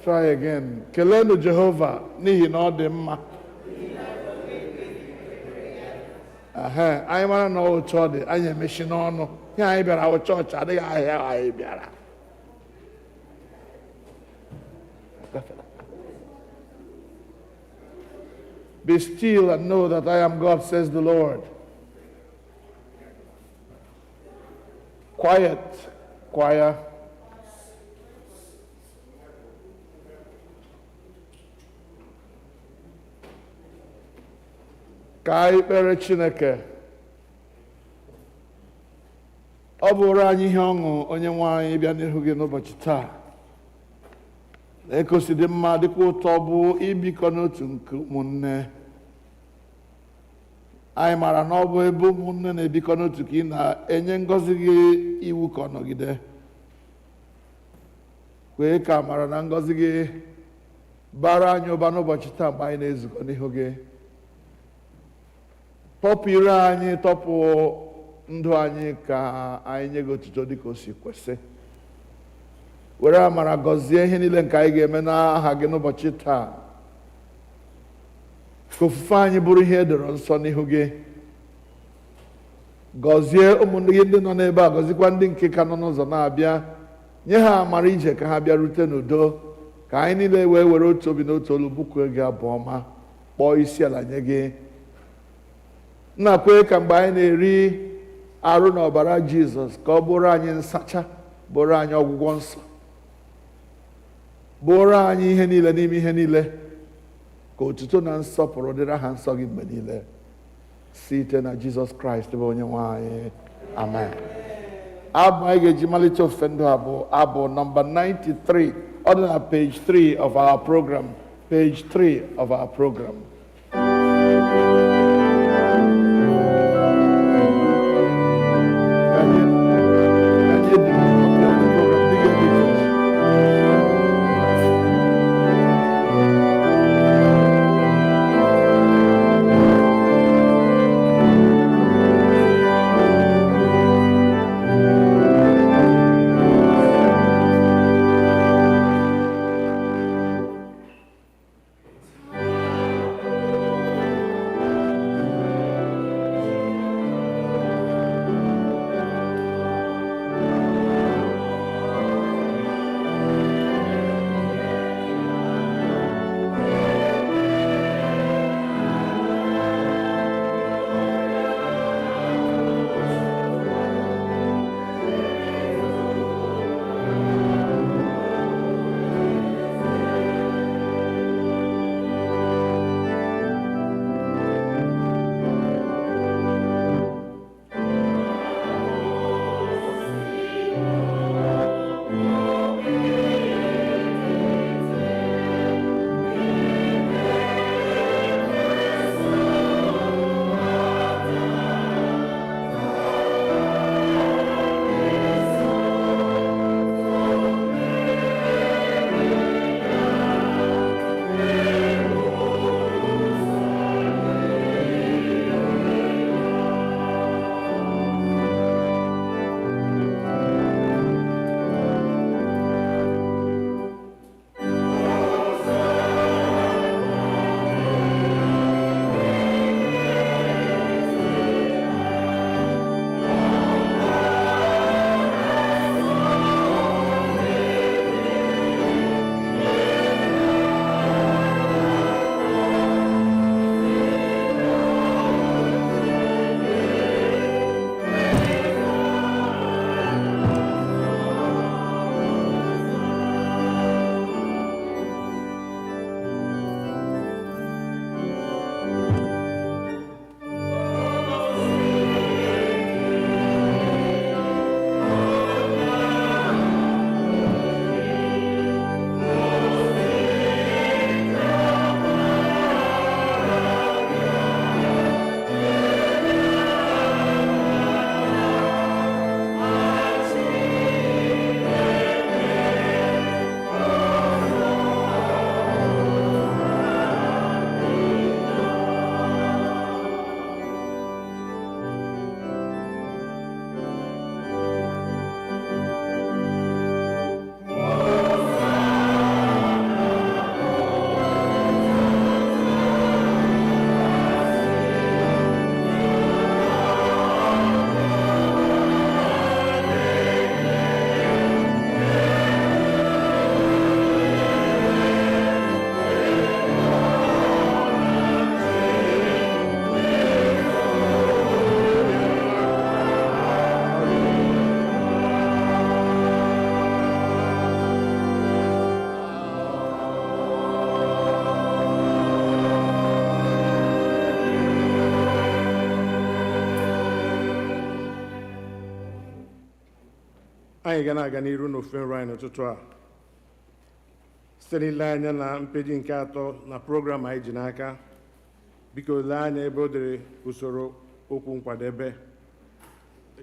try again. Kelenu Jehovah n'ihi na ọ dị mma. Anyị mara na otu ọ dị, anyị emechi n'ọnụ. Ihe anyị bịara ahụ chọọchị adịghị ahịa anyị bịara. Be still and know that I am God, says the Lord. Quiet, choir. Ka anyị kpere Chineke. Ọ bụrụ anyị ihe ọṅụ onye nwe anyị bịa n'ihu gị n'ụbọchị taa. Ekosi dị mma dịkwa ụtọ bụ ibikọ n'otu nke ụmụnne. Anyị mara na ọ bụ ebe ụmụnne na-ebikọ n'otu ka ị na-enye ngọzi gị iwu ka ọ nọgide. Kwee ka mara na ngọzi gị bara anyị ụba n'ụbọchị taa mgbe anyị na-ezukọ n'ihu gị. Tọpụ ire anyị, tọpụ ndụ anyị ka anyị nye gị otuto dịka o si kwesị. Were amara gọzie ihe niile nke anyị ga-eme n'aha gị n'ụbọchị taa. Ka ofufe anyị bụrụ ihe edoro nsọ n'ihu gị. Gọzie ụmụnne gị ndị nọ n'ebe a, gọzikwa ndị nke ka nọ n'ụzọ na-abịa. Nye ha amara ije ka ha bịa rute n'udo. Ka anyị niile wee were otu obi na otu olu bụkuo gị abụ ọma, kpọọ isi ala nye gị. Nna, kwee ka mgbe anyị na-eri arụ na ọbara Jizọs ka ọ bụrụ anyị nsacha, bụrụ anyị ọgwụgwọ nsọ, bụrụ anyị ihe niile n'ime ihe niile. Ka otuto na nsọpụrụ dịrị aha nsọ gị mgbe niile. Site na Jizọs Kraịst bụ onye nwe anyị. Amen. Abụ anyị ga-eji malite ofufe ndụ abụ abụ nọmba 93. Ọ dị na page 3 of our program. Page 3 of our program. anyị ga na-aga n'iru n'ofe nro anyị n'ụtụtụ a site n'ile anya na mpeji nke 3 na program anyị ji n'aka. Biko lee anya ebe o dere usoro okwu nkwadebe.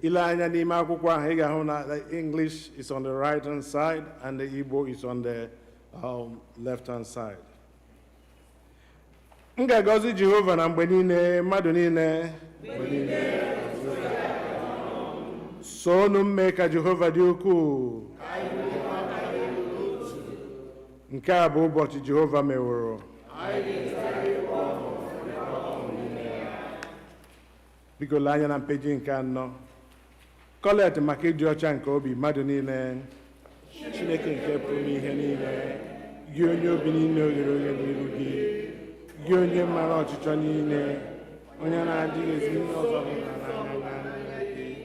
Ile anya n'ime akwụkwọ ahụ ị ga-ahụ na the English is on the right hand side and the Igbo is on the left hand side. M ga-agọzi Jehova na mgbe niile mmadụ niile soonu mme ka Jehova dị ukwuu. Nke a bụ ụbọchị Jehova meworo. Biko lee anya na mpeji nke 4. Kolekt maka ịdị ọcha nke obi mmadụ niile. Chineke nke pụrụ ihe niile, gị onye obi niile oghere oghe n'iru gị, gị onye mara ọchịchọ niile, onye na-adịghị ezi ihe ọzọ n'anya gị.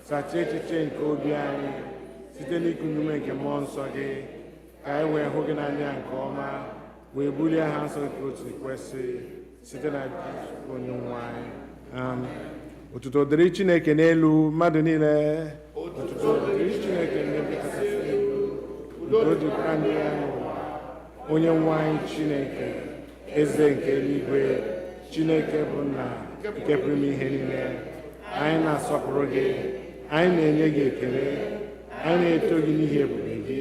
Sachaa echiche nke obi anyị site n'iku nnume nke mmụọ nsọ gị, ka anyị wee hụ gị n'anya nke ọma, wee bulie aha nsọ nke otu kwesị site na Jizọs onye nwe anyị. Otuto dịrị Chineke n'elu mmadụ niile. Otuto dịrị Chineke n'ebe kachasị elu. Udo dịkwara ndị ya n'ụwa. Onye nwe anyị Chineke, eze nke eluigwe, Chineke bụ nna nke pụrụ ime ihe niile. Anyị na-asọpụrụ gị, anyị na-enye gị ekele, anyị na-eto gị n'ihi ebube gị.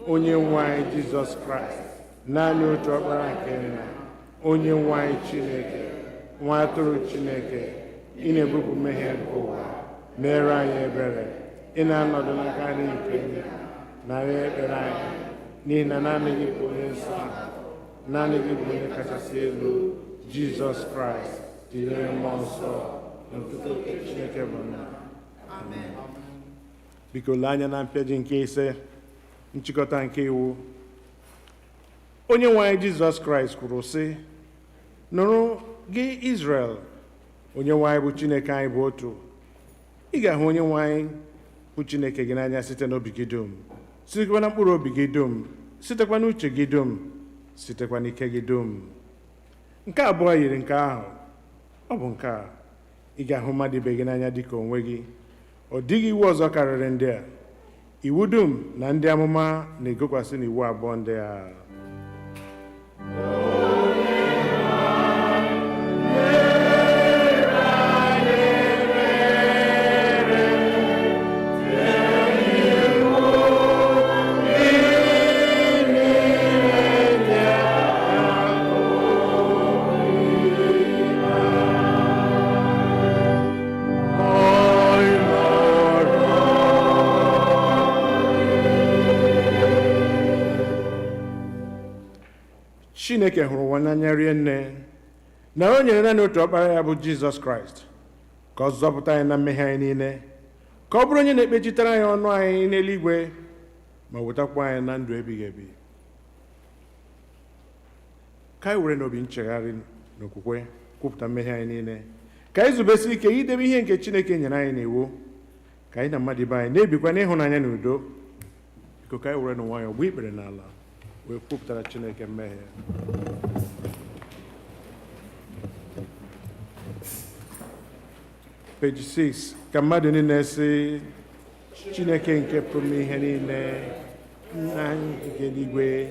Onye nwe anyị Jizọs Kraịst, naanị otu ọkpara nke nna, onye nwe anyị Chineke, nwa atụrụ Chineke, ị na-ebupụ mmehie nke ụwa, mere anyị ebere. Ị na-anọdụ n'aka nri nke nna, narị ekpere anyị, n'ihi na naanị gị bụ onye nsọ, naanị gị bụ onye kachasị elu, Jizọs Kraịst, tinyere mmụọ nsọ na otuto nke Chineke bụ nna. Amen. Biko lee anya na mpịaji nke 5, nchịkọta nke iwu. Onye nwe anyị Jizọs Kraịst kwuru sị, nụrụ gị Izrel, onye nwe anyị bụ Chineke anyị bụ otu. Ị ga-ahụ onye nwe anyị bụ Chineke gị n'anya site n'obi gị dum, sitekwa na mkpụrụ obi gị dum, sitekwa n'uche gị dum, sitekwa n'ike gị dum. Nke abụọ yiri nke ahụ, ọ bụ nke a: ị ga-ahụ mmadụ ibe gị n'anya dịka onwe gị. Ọ dịghị iwu ọzọ karịrị ndị a. Iwu dum na ndị amụma na-egokwasị n'iwu abụọ ndị a. Chineke hụrụ ụwa n'anya rie nne na o nyere naanị otu ọkpara ya bụ Jizọs Kraịst ka ọ zọpụta anyị na mmehie anyị niile, ka ọ bụrụ onye na-ekpechitere anyị ọnụ anyị n'eluigwe ma wetakwa anyị na ndụ ebighị ebi. Ka anyị were n'obi nchegharị n'okwukwe kwupụta mmehie anyị niile, ka anyị zubesi ike idebe ihe nke Chineke nyere anyị n'iwu, ka anyị na mmadụ ibe anyị na-ebikwa n'ịhụnanya na udo. Biko ka anyị were n'nwayọọ gbuo ikpere n'ala wee kwupụtara Chineke mmehie. Page 6. Ka mmadụ niile sị, Chineke nke pụrụ ihe niile, nna anyị nke eluigwe,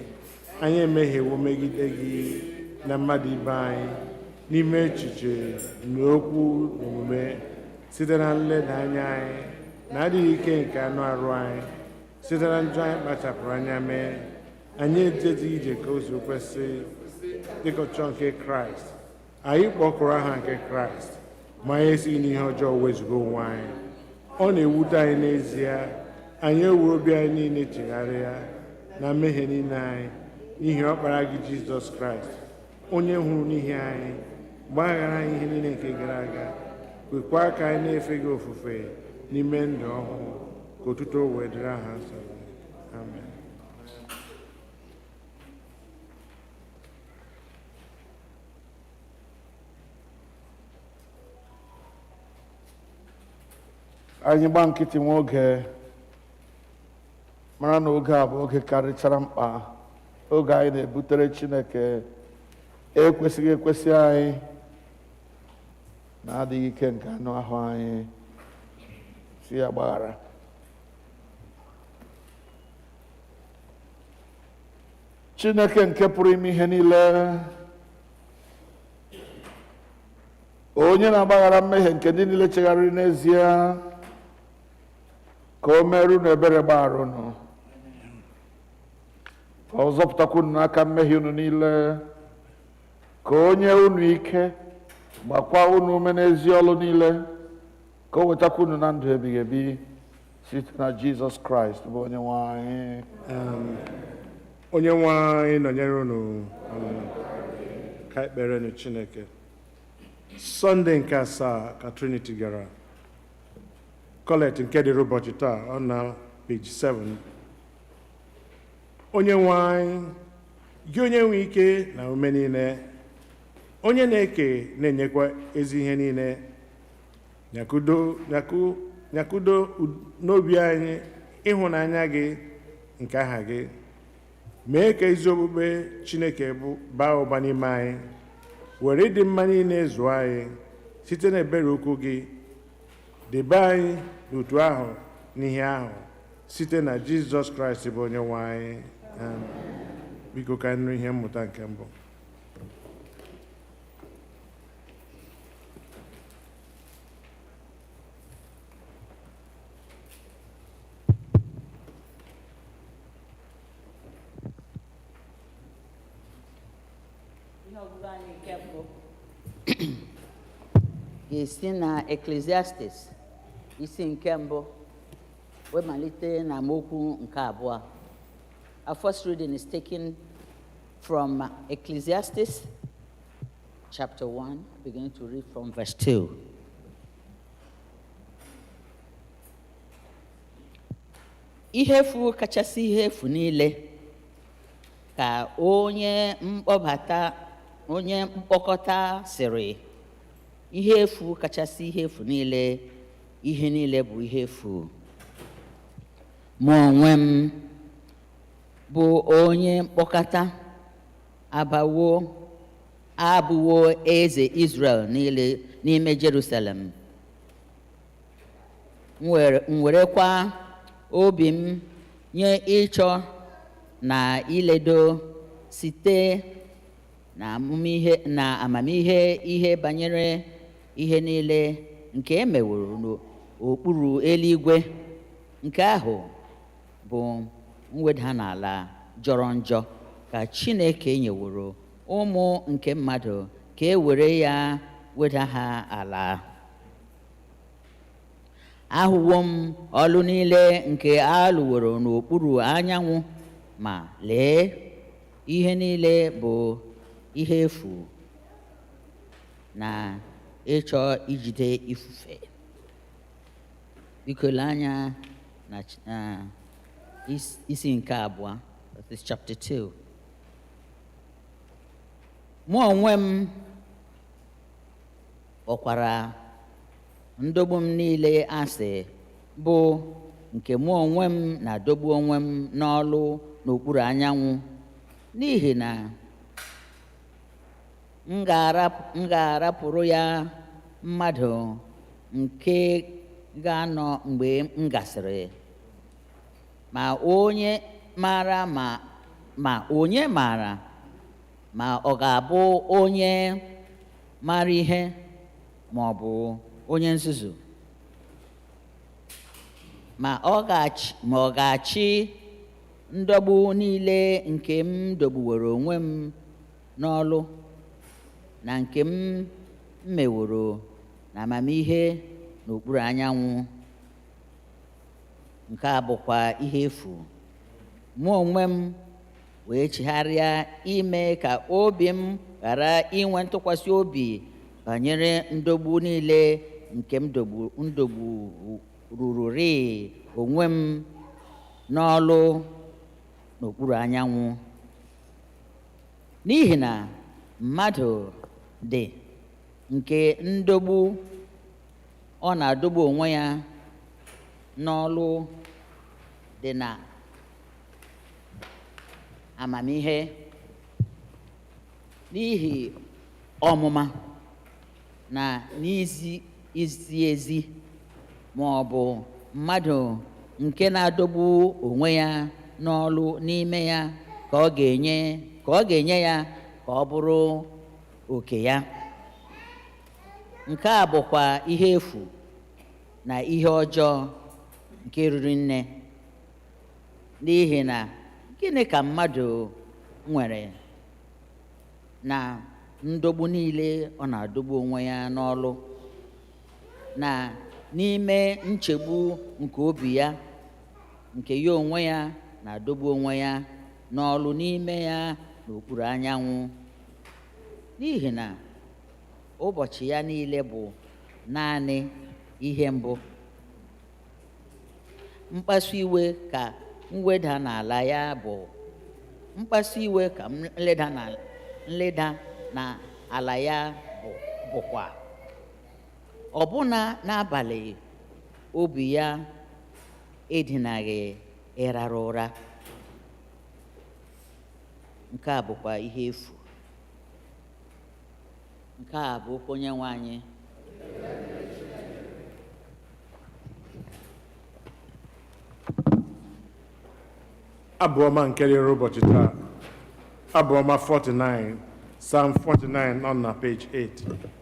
anyị emehiewo megide gị na mmadụ ibe anyị n'ime echiche na okwu na omume, site na nleda anya anyị na adịghị ike nke anụ arụ anyị, site na njọ anyị kpachapụrụ anya mee. Anyị ejeghị ije ka o si kwesị dịka ọchọ nke Kraịst. Anyị kpọkụrụ aha nke Kraịst, ma anyị esighị n'ihe ọjọọ wezuga onwe anyị. Ọ na-ewute anyị n'ezie, anyị ewuru obi anyị niile chegharịa na mmehie niile anyị n'ihi ọkpara gị Jizọs Kraịst, onye hụrụ n'ihi anyị, gbaghara anyị ihe niile nke gara aga, kwekwa ka anyị na-efe gị ofufe n'ime ndụ ọhụụ, ka otuto wee dịrị aha nsọ gị. Amen. Anyị gba nkịtị nwa oge, mara na oge a bụ oge karịchara mkpa, oge anyị na-ebutere Chineke ekwesịghị ekwesị anyị na adịghị ike nke anụ ahụ anyị, si ya gbaghara. Chineke nke pụrụ ime ihe niile, onye na-agbaghara mmehie nke ndị niile chegharịrị n'ezie, ka o meere unu ebere gbaghara unu, ka ọ zọpụtakwa unu n'aka mmehie unu niile, ka o nye unu ike, gbakwa unu ume n'ezi ọlụ niile, ka o wetakwa unu na ndụ ebighị ebi site na Jizọs Kraịst bụ onye nwe anyị. Onye nwe anyị nọnyere unu. Ka ekpere nu Chineke. Sọnde nke asaa ka Trinity gara. Kolekt nke dịrị ụbọchị taa, ọ na page 7. Onye nwe anyị, gị onye nwe ike na ume niile, onye na-eke na-enyekwa ezi ihe niile, nyakudo n'obi anyị ịhụnanya gị nke aha gị, mee ka ezi okpukpe Chineke baa ụba n'ime anyị, were ịdị mma niile zụọ anyị site n'ebere ukwu gị, debe anyị n'otu ahụ n'ihe ahụ site na Jizọs Kraịst bụ onye nwe anyị. Biko ka nụ ihe mmụta nke mbụ. ga-esi na Ecclesiastes isi nke mbụ wee malite na amaokwu nke abụọ. Our first reading is taken from Ecclesiastes chapter 1, beginning to read from verse 2. Ihe efu kachasị ihe efu niile ka onye mkpokọta sịrị, ihe efu kachasị ihe efu niile, ihe niile bụ ihe efu. Mụ onwe m bụ onye mkpokọta abụwo eze Israel niile n'ime Jerusalem. M werekwa obi m nye ịchọ na iledo site na amamihe ihe banyere ihe niile nke e meworo n'okpuru eluigwe. Nke ahụ bụ mweda n'ala jọrọ njọ ka Chineke nyeworo ụmụ nke mmadụ ka e were ya weda ha ala. Ahụwo m ọlụ niile nke a lụworo n'okpuru anyanwụ, ma lee, ihe niile bụ ihe efu na ịchọ ijide ifufe. Biko lee anya na isi nke abụọ, that is chapter 2. Mụ onwe m kpọkwara ndogbu m niile asị, bụ nke mụ onwe m na-adọgbu onwe m n'ọlụ n'okpuru anyanwụ, n'ihi na m ga-arapụrụ ya mmadụ nke ga-anọ mgbe m gasịrị. Ma onye maara ma ọ ga-abụ onye mara ihe ma ọ bụ onye nzuzu, ma ọ ga-achị ndọgbu niile nke m dọgbuworo onwe m n'ọlụ, na nke m meworo na amamihe n'okpuru anyanwụ. Nke a bụkwa ihe efu. Mụ onwe m wee chigharịa ime ka obi m ghara inwe ntụkwasị obi banyere ndọgbu niile nke m dọgbururị onwe m n'ọlụ n'okpuru anyanwụ. N'ihi na mmadụ dị nke ndọgbu ọ na-adọgbu onwe ya n'ọlụ dị na amamihe, n'ihi ọmụma na n'izi ezi, ma ọ bụ mmadụ nke na-adọgbu onwe ya n'ọlụ n'ime ya ka ọ ga-enye ya ka ọ bụrụ oke ya. Nke a bụkwa ihe efu na ihe ọjọọ nke riri nne, n'ihi na gịnị ka mmadụ nwere na ndọgbu niile ọ na-adọgbu onwe ya n'ọlụ, na n'ime nchegbu nke obi ya, nke ya onwe ya na-adọgbu onwe ya n'ọlụ n'ime ya n'okpuru anyanwụ, n'ihi na ụbọchị ya niile bụ naanị ihe mbụ. Mkpasu iwe ka mweda n'ala ya bụ mkpasu iwe ka nleda n'ala ya bụkwa. Ọbụna n'abalị obi ya edinaghị ịrara ụra. Nke a bụkwa ihe efu. Nke a bụ okwu Onyenwe anyị. Abu-Ọma nke dịrị ụbọchị taa. Abu-Ọma 49, Psalm 49 nọ na page 8.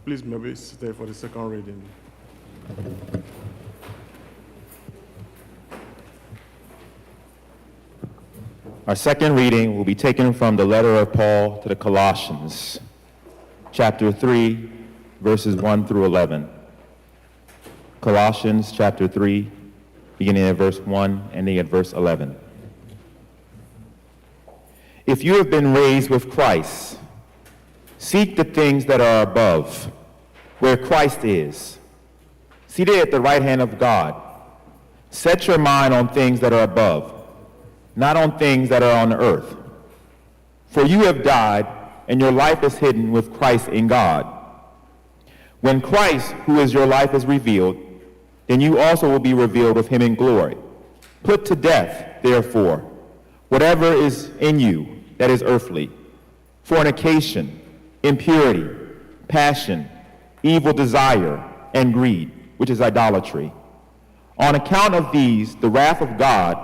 Please maybe stay for the second reading. Our second reading will be taken from the letter of Paul to the Colossians, chapter 3, verses 1 through 11. Colossians chapter 3, beginning at verse 1, ending at verse 11. If you have been raised with Christ, seek the things that are above, where Christ is, seated at the right hand of God. Set your mind on things that are above, not on things that are on the earth. For you have died, and your life is hidden with Christ in God. When Christ, who is your life, is revealed, then you also will be revealed with him in glory. Put to death, therefore, whatever is in you that is earthly: fornication, impurity, passion, evil desire, and greed, which is idolatry. On account of these, the wrath of God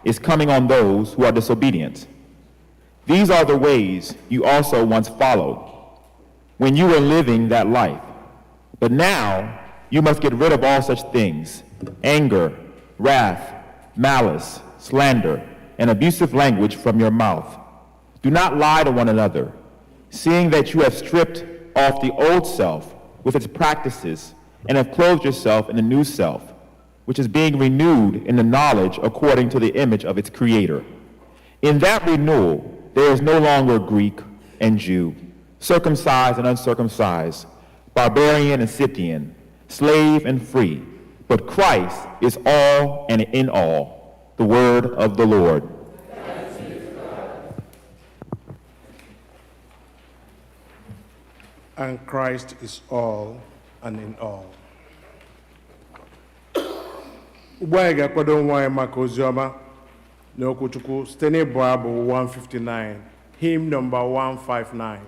is coming on those who are disobedient. These are the ways you also once followed when you were living that life. But now you must get rid of all such things: anger, wrath, malice, slander, and abusive language from your mouth. Do not lie to one another, seeing that you have stripped off the old self with its practices and have clothed yourself in the new self, which is being renewed in the knowledge according to the image of its creator. In that renewal, there is no longer Greek and Jew, circumcised and uncircumcised, barbarian and Scythian, slave and free, but Christ is all and in all. The word of the Lord. And Christ is all and in all. Ugbu anyị ga-akwado nwa anyị maka oziọma na okwuchukwu site n'ịbụ abụ 159, hymn number 159.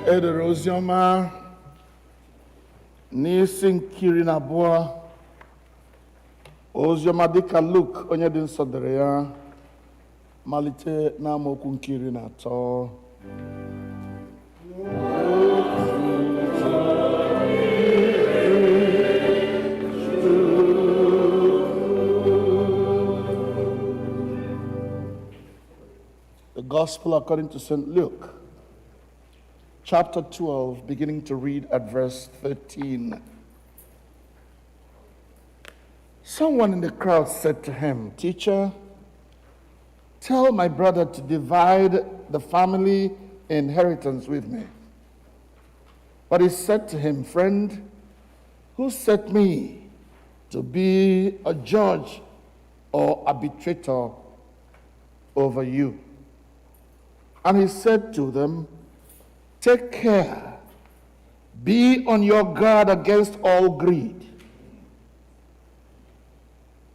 Edere oziọma n'isi nke 12, oziọma dịka Luk onye dị nsọ dere ya, malite n'amaokwu nke 13. The Gospel according to St. Luke. chapter 12, beginning to read at verse 13. Someone in the crowd said to him, "Teacher, tell my brother to divide the family inheritance with me." But he said to him, "Friend, who set me to be a judge or arbitrator over you?" And he said to them, "Take care, be on your guard against all greed.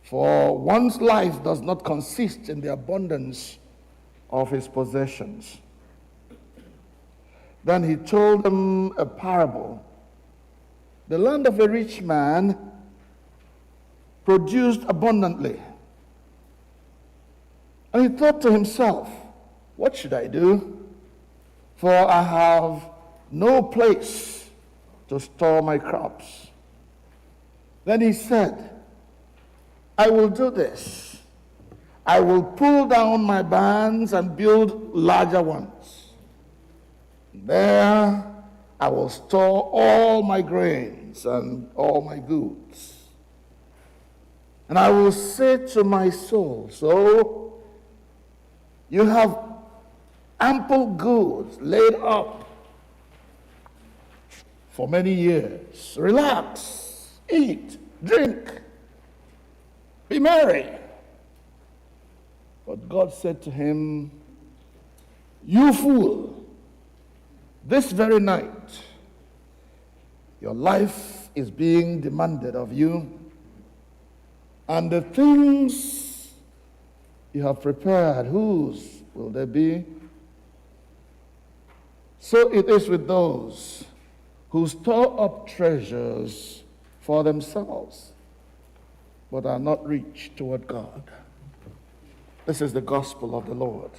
For one's life does not consist in the abundance of his possessions." Then he told them a parable. The land of a rich man produced abundantly. And he thought to himself, "What should I do? For I have no place to store my crops." Then he said, "I will do this. I will pull down my barns and build larger ones. There I will store all my grains and all my goods. And I will say to my soul, so you have ample goods laid up for many years. Relax, eat, drink, be merry." But God said to him, "You fool, this very night your life is being demanded of you, and the things you have prepared, whose will they be? So it is with those who store up treasures for themselves, but are not rich toward God." This is the gospel of the Lord.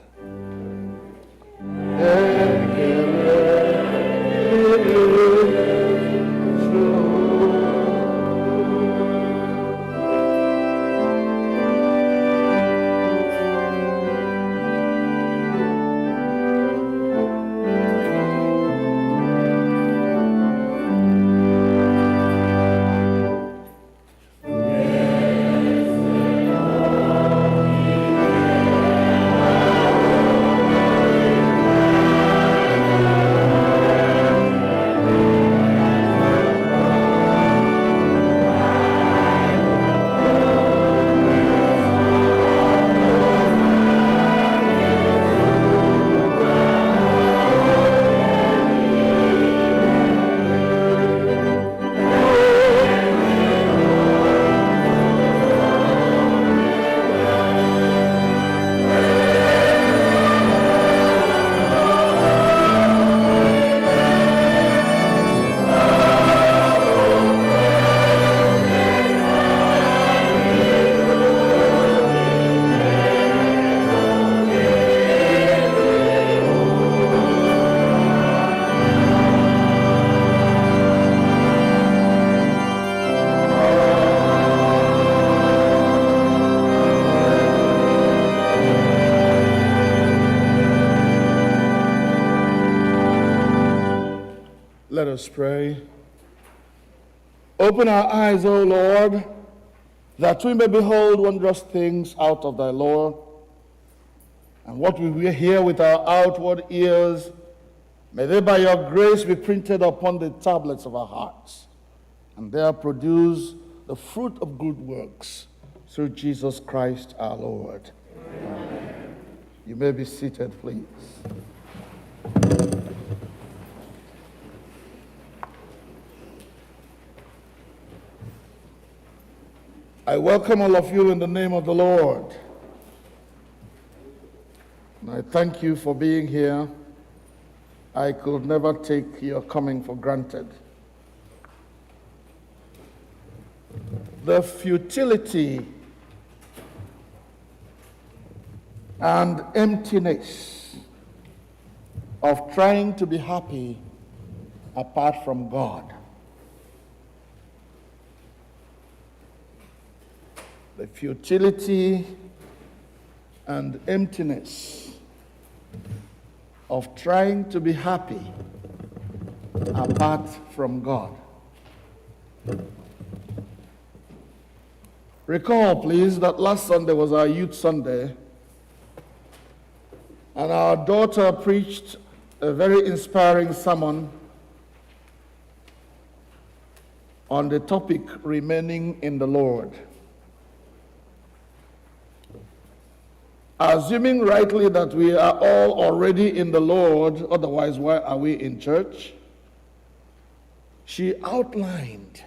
Let us pray. Open our eyes, O Lord, that we may behold wondrous things out of thy law, and what we hear with our outward ears, may they by your grace be printed upon the tablets of our hearts, and there produce the fruit of good works through Jesus Christ our Lord. Amen. You may be seated, please. I welcome all of you in the name of the Lord. And I thank you for being here. I could never take your coming for granted. The futility and emptiness of trying to be happy apart from God. The futility and emptiness of trying to be happy apart from God. Recall, please, that last Sunday was our Youth Sunday, and our daughter preached a very inspiring sermon on the topic remaining in the Lord. Assuming rightly that we are all already in the Lord, otherwise why are we in church? She outlined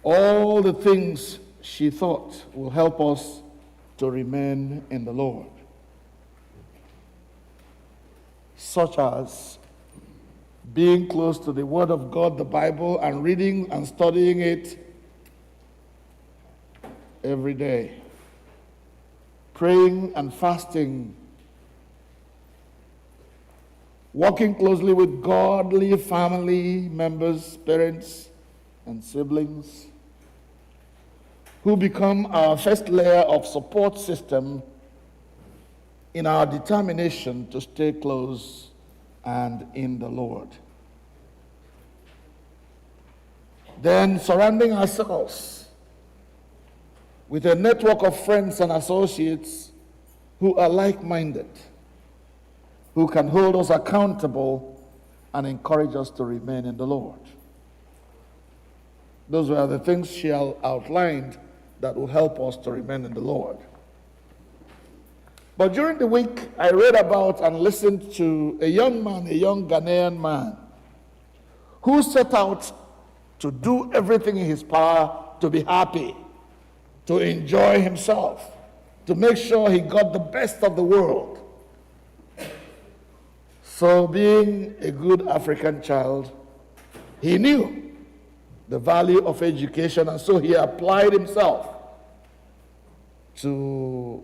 all the things she thought will help us to remain in the Lord, such as being close to the Word of God, the Bible, and reading and studying it every day, praying and fasting, working closely with godly family members, parents, and siblings, who become our first layer of support system in our determination to stay close and in the Lord. Then surrounding ourselves with a network of friends and associates who are like-minded, who can hold us accountable and encourage us to remain in the Lord. Those were the things she outlined that will help us to remain in the Lord. But during the week, I read about and listened to a young man, a young Ghanaian man, who set out to do everything in his power to be happy, to enjoy himself, to make sure he got the best of the world. So being a good African child, he knew the value of education, and so he applied himself to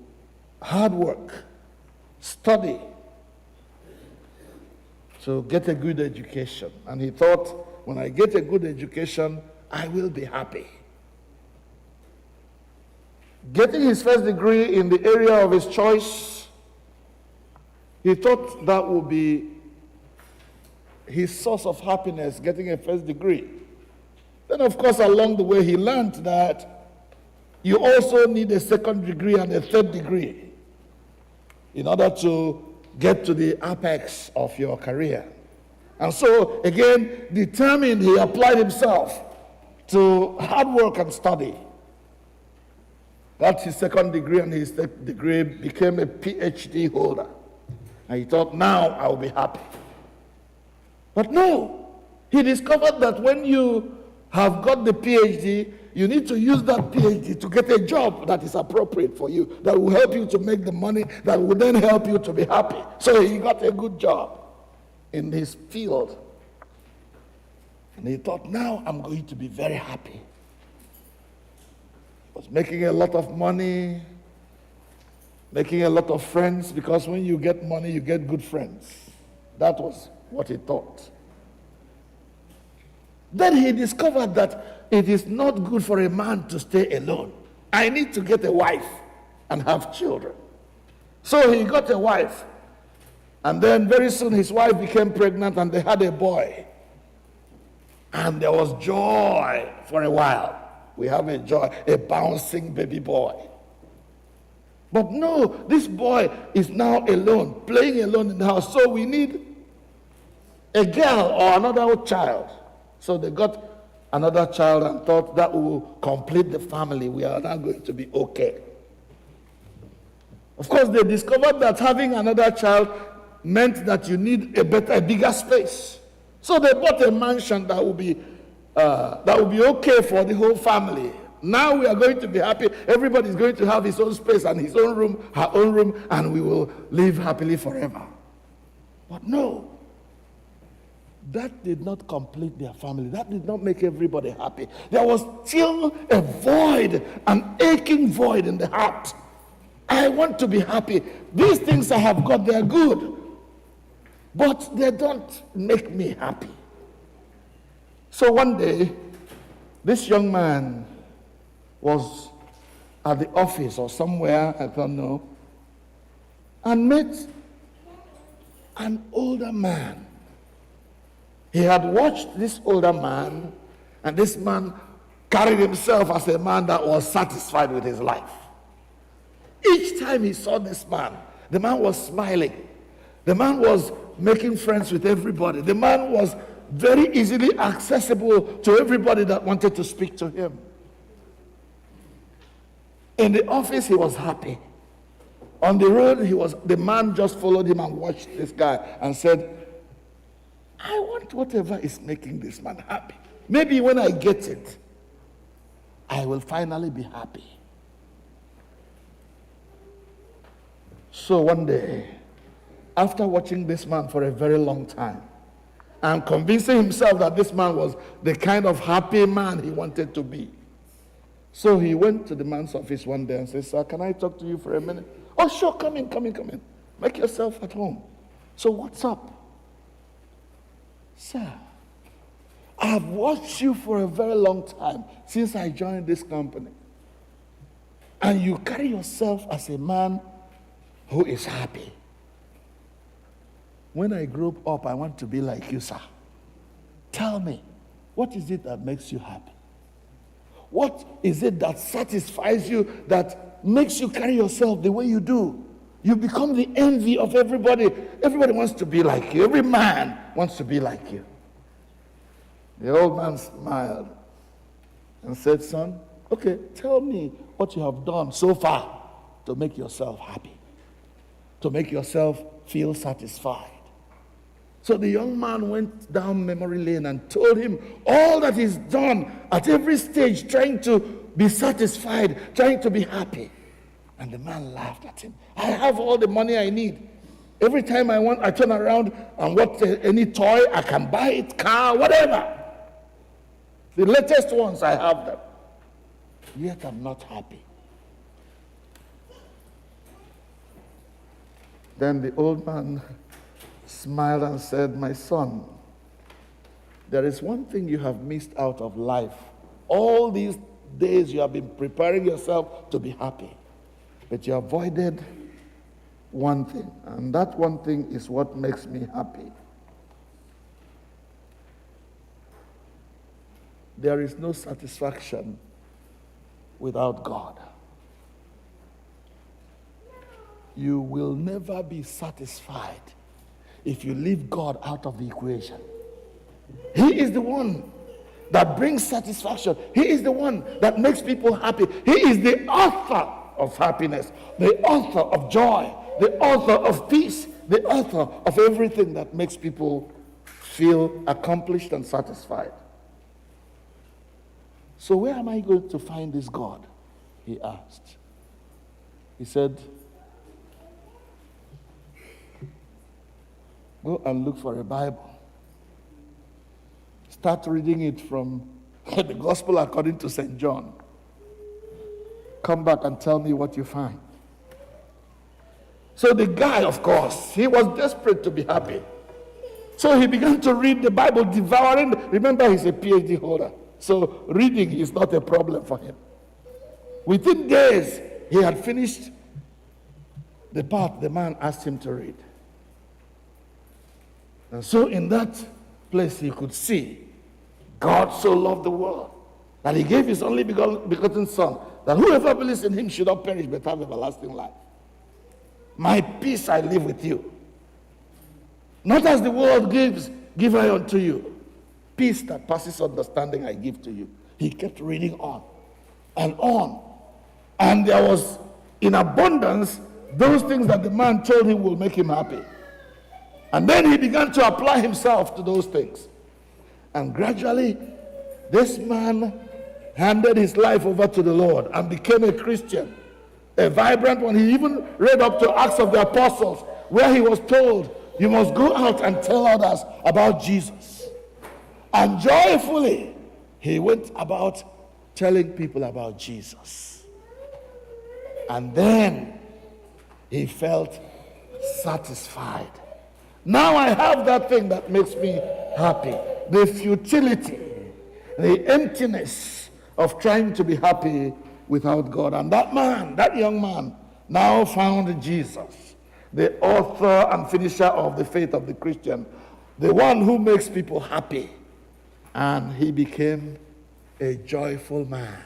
hard work, study, to get a good education. And he thought, when I get a good education, I will be happy. Getting his first degree in the area of his choice, he thought that would be his source of happiness, getting a first degree. Then, of course, along the way, he learned that you also need a second degree and a third degree in order to get to the apex of your career. And so, again, determined, he applied himself to hard work and study. Got his second degree, and his third degree, became a PhD holder. And he thought, now I will be happy. But no, he discovered that when you have got the PhD, you need to use that PhD to get a job that is appropriate for you, that will help you to make the money, that will then help you to be happy. So he got a good job in his field. And he thought, now I'm going to be very happy. He was making a lot of money, making a lot of friends, because when you get money, you get good friends. That was what he thought. Then he discovered that it is not good for a man to stay alone. I need to get a wife and have children. So he got a wife. And then very soon his wife became pregnant and they had a boy. And there was joy for a while. We have a joy, a bouncing baby boy. But no, this boy is now alone, playing alone in the house. So we need a girl or another child. So they got another child and thought that will complete the family. We are now going to be okay. Of course, they discovered that having another child meant that you need a bigger space. So they bought a mansion that will be okay for the whole family. Now we are going to be happy. Everybody is going to have his own space and his own room, her own room, and we will live happily forever. But no. That did not complete their family. That did not make everybody happy. There was still a void, an aching void in the heart. I want to be happy. These things I have got, they're good. But they don't make me happy. So one day, this young man was at the office or somewhere, I don't know, and met an older man He had watched this older man, and this man carried himself as a man that was satisfied with his life. Each time he saw this man, the man was smiling. The man was making friends with everybody. The man was very easily accessible to everybody that wanted to speak to him. In the office, he was happy. On the road, the man just followed him and watched this guy and said, I want whatever is making this man happy. Maybe when I get it, I will finally be happy. So one day, after watching this man for a very long time, and convincing himself that this man was the kind of happy man he wanted to be, so he went to the man's office one day and said, sir, can I talk to you for a minute? Oh, sure, come in. Make yourself at home. So what's up? Sir, I've watched you for a very long time, since I joined this company. And you carry yourself as a man who is happy. When I grow up, I want to be like you, sir. Tell me, what is it that makes you happy? What is it that satisfies you, that makes you carry yourself the way you do? You become the envy of everybody. Everybody wants to be like you. Every man wants to be like you. The old man smiled and said, son, okay, tell me what you have done so far to make yourself happy, to make yourself feel satisfied. So the young man went down memory lane and told him all that he's done at every stage, trying to be satisfied, trying to be happy. And the man laughed at him. I have all the money I need. Every time I want, I turn around and want any toy, I can buy it, car, whatever. The latest ones, I have them. Yet I'm not happy. Then the old man smiled and said, my son, there is one thing you have missed out of life. All these days you have been preparing yourself to be happy. But you avoided one thing, and that one thing is what makes me happy. There is no satisfaction without God. You will never be satisfied if you leave God out of the equation. He is the one that brings satisfaction. He is the one that makes people happy. He is the author of happiness, the author of joy, the author of peace, the author of everything that makes people feel accomplished and satisfied. So where am I going to find this God? He asked. He said, go and look for a Bible. Start reading it from the Gospel according to St. John. Come back and tell me what you find. So the guy, of course, he was desperate to be happy. So he began to read the Bible, devouring. Remember, he's a PhD holder. So reading is not a problem for him. Within days, he had finished the part the man asked him to read. And so in that place, he could see God so loved the world that he gave his only begotten Son, that whoever believes in him should not perish but have everlasting life. My peace I leave with you. Not as the world gives, give I unto you. Peace that passes understanding I give to you. He kept reading on and on. And there was in abundance those things that the man told him will make him happy. And then he began to apply himself to those things. And gradually, this man handed his life over to the Lord and became a Christian, a vibrant one. He even read up to Acts of the Apostles, where he was told, you must go out and tell others about Jesus. And joyfully, he went about telling people about Jesus. And then he felt satisfied. Now I have that thing that makes me happy. The futility, the emptiness of trying to be happy without God. And that man, that young man, now found Jesus, the author and finisher of the faith of the Christian. the one who makes people happy. And he became a joyful man.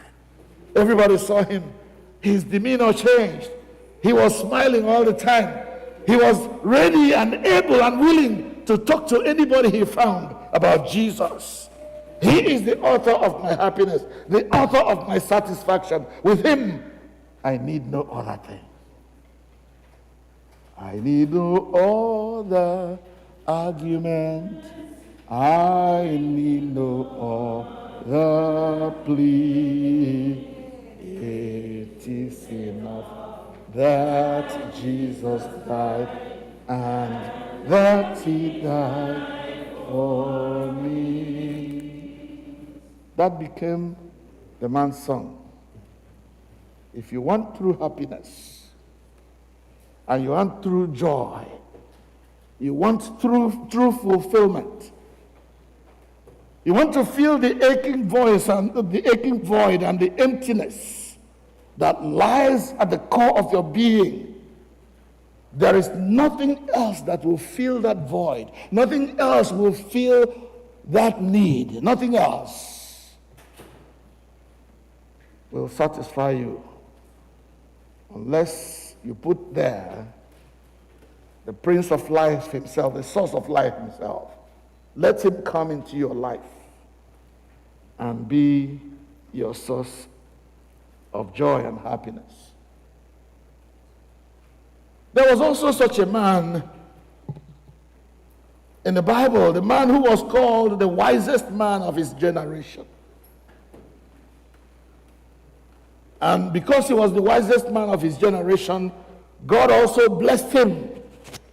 Everybody saw him. His demeanor changed. He was smiling all the time. He was ready and able and willing to talk to anybody he found about Jesus. He is the author of my happiness, the author of my satisfaction. With him, I need no other thing. I need no other argument. I need no other plea. It is enough that Jesus died and that he died for me. That became the man's song. If you want true happiness, and you want true joy, you want true fulfillment, you want to feel the aching voice and the aching void and the emptiness that lies at the core of your being, there is nothing else that will fill that void. Nothing else will fill that need. Nothing else will satisfy you unless you put there the Prince of Life himself, the source of life himself. Let him come into your life and be your source of joy and happiness. There was also such a man in the Bible, the man who was called the wisest man of his generation. And because he was the wisest man of his generation, God also blessed him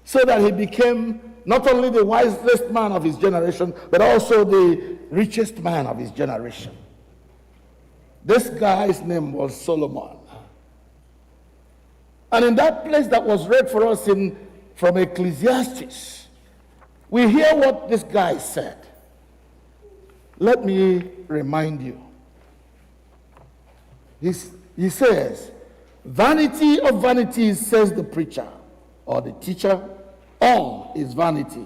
so that he became not only the wisest man of his generation, but also the richest man of his generation. This guy's name was Solomon. And in that place that was read for us from Ecclesiastes, we hear what this guy said. Let me remind you. He says, "Vanity of vanities, says the preacher or the teacher, all is vanity.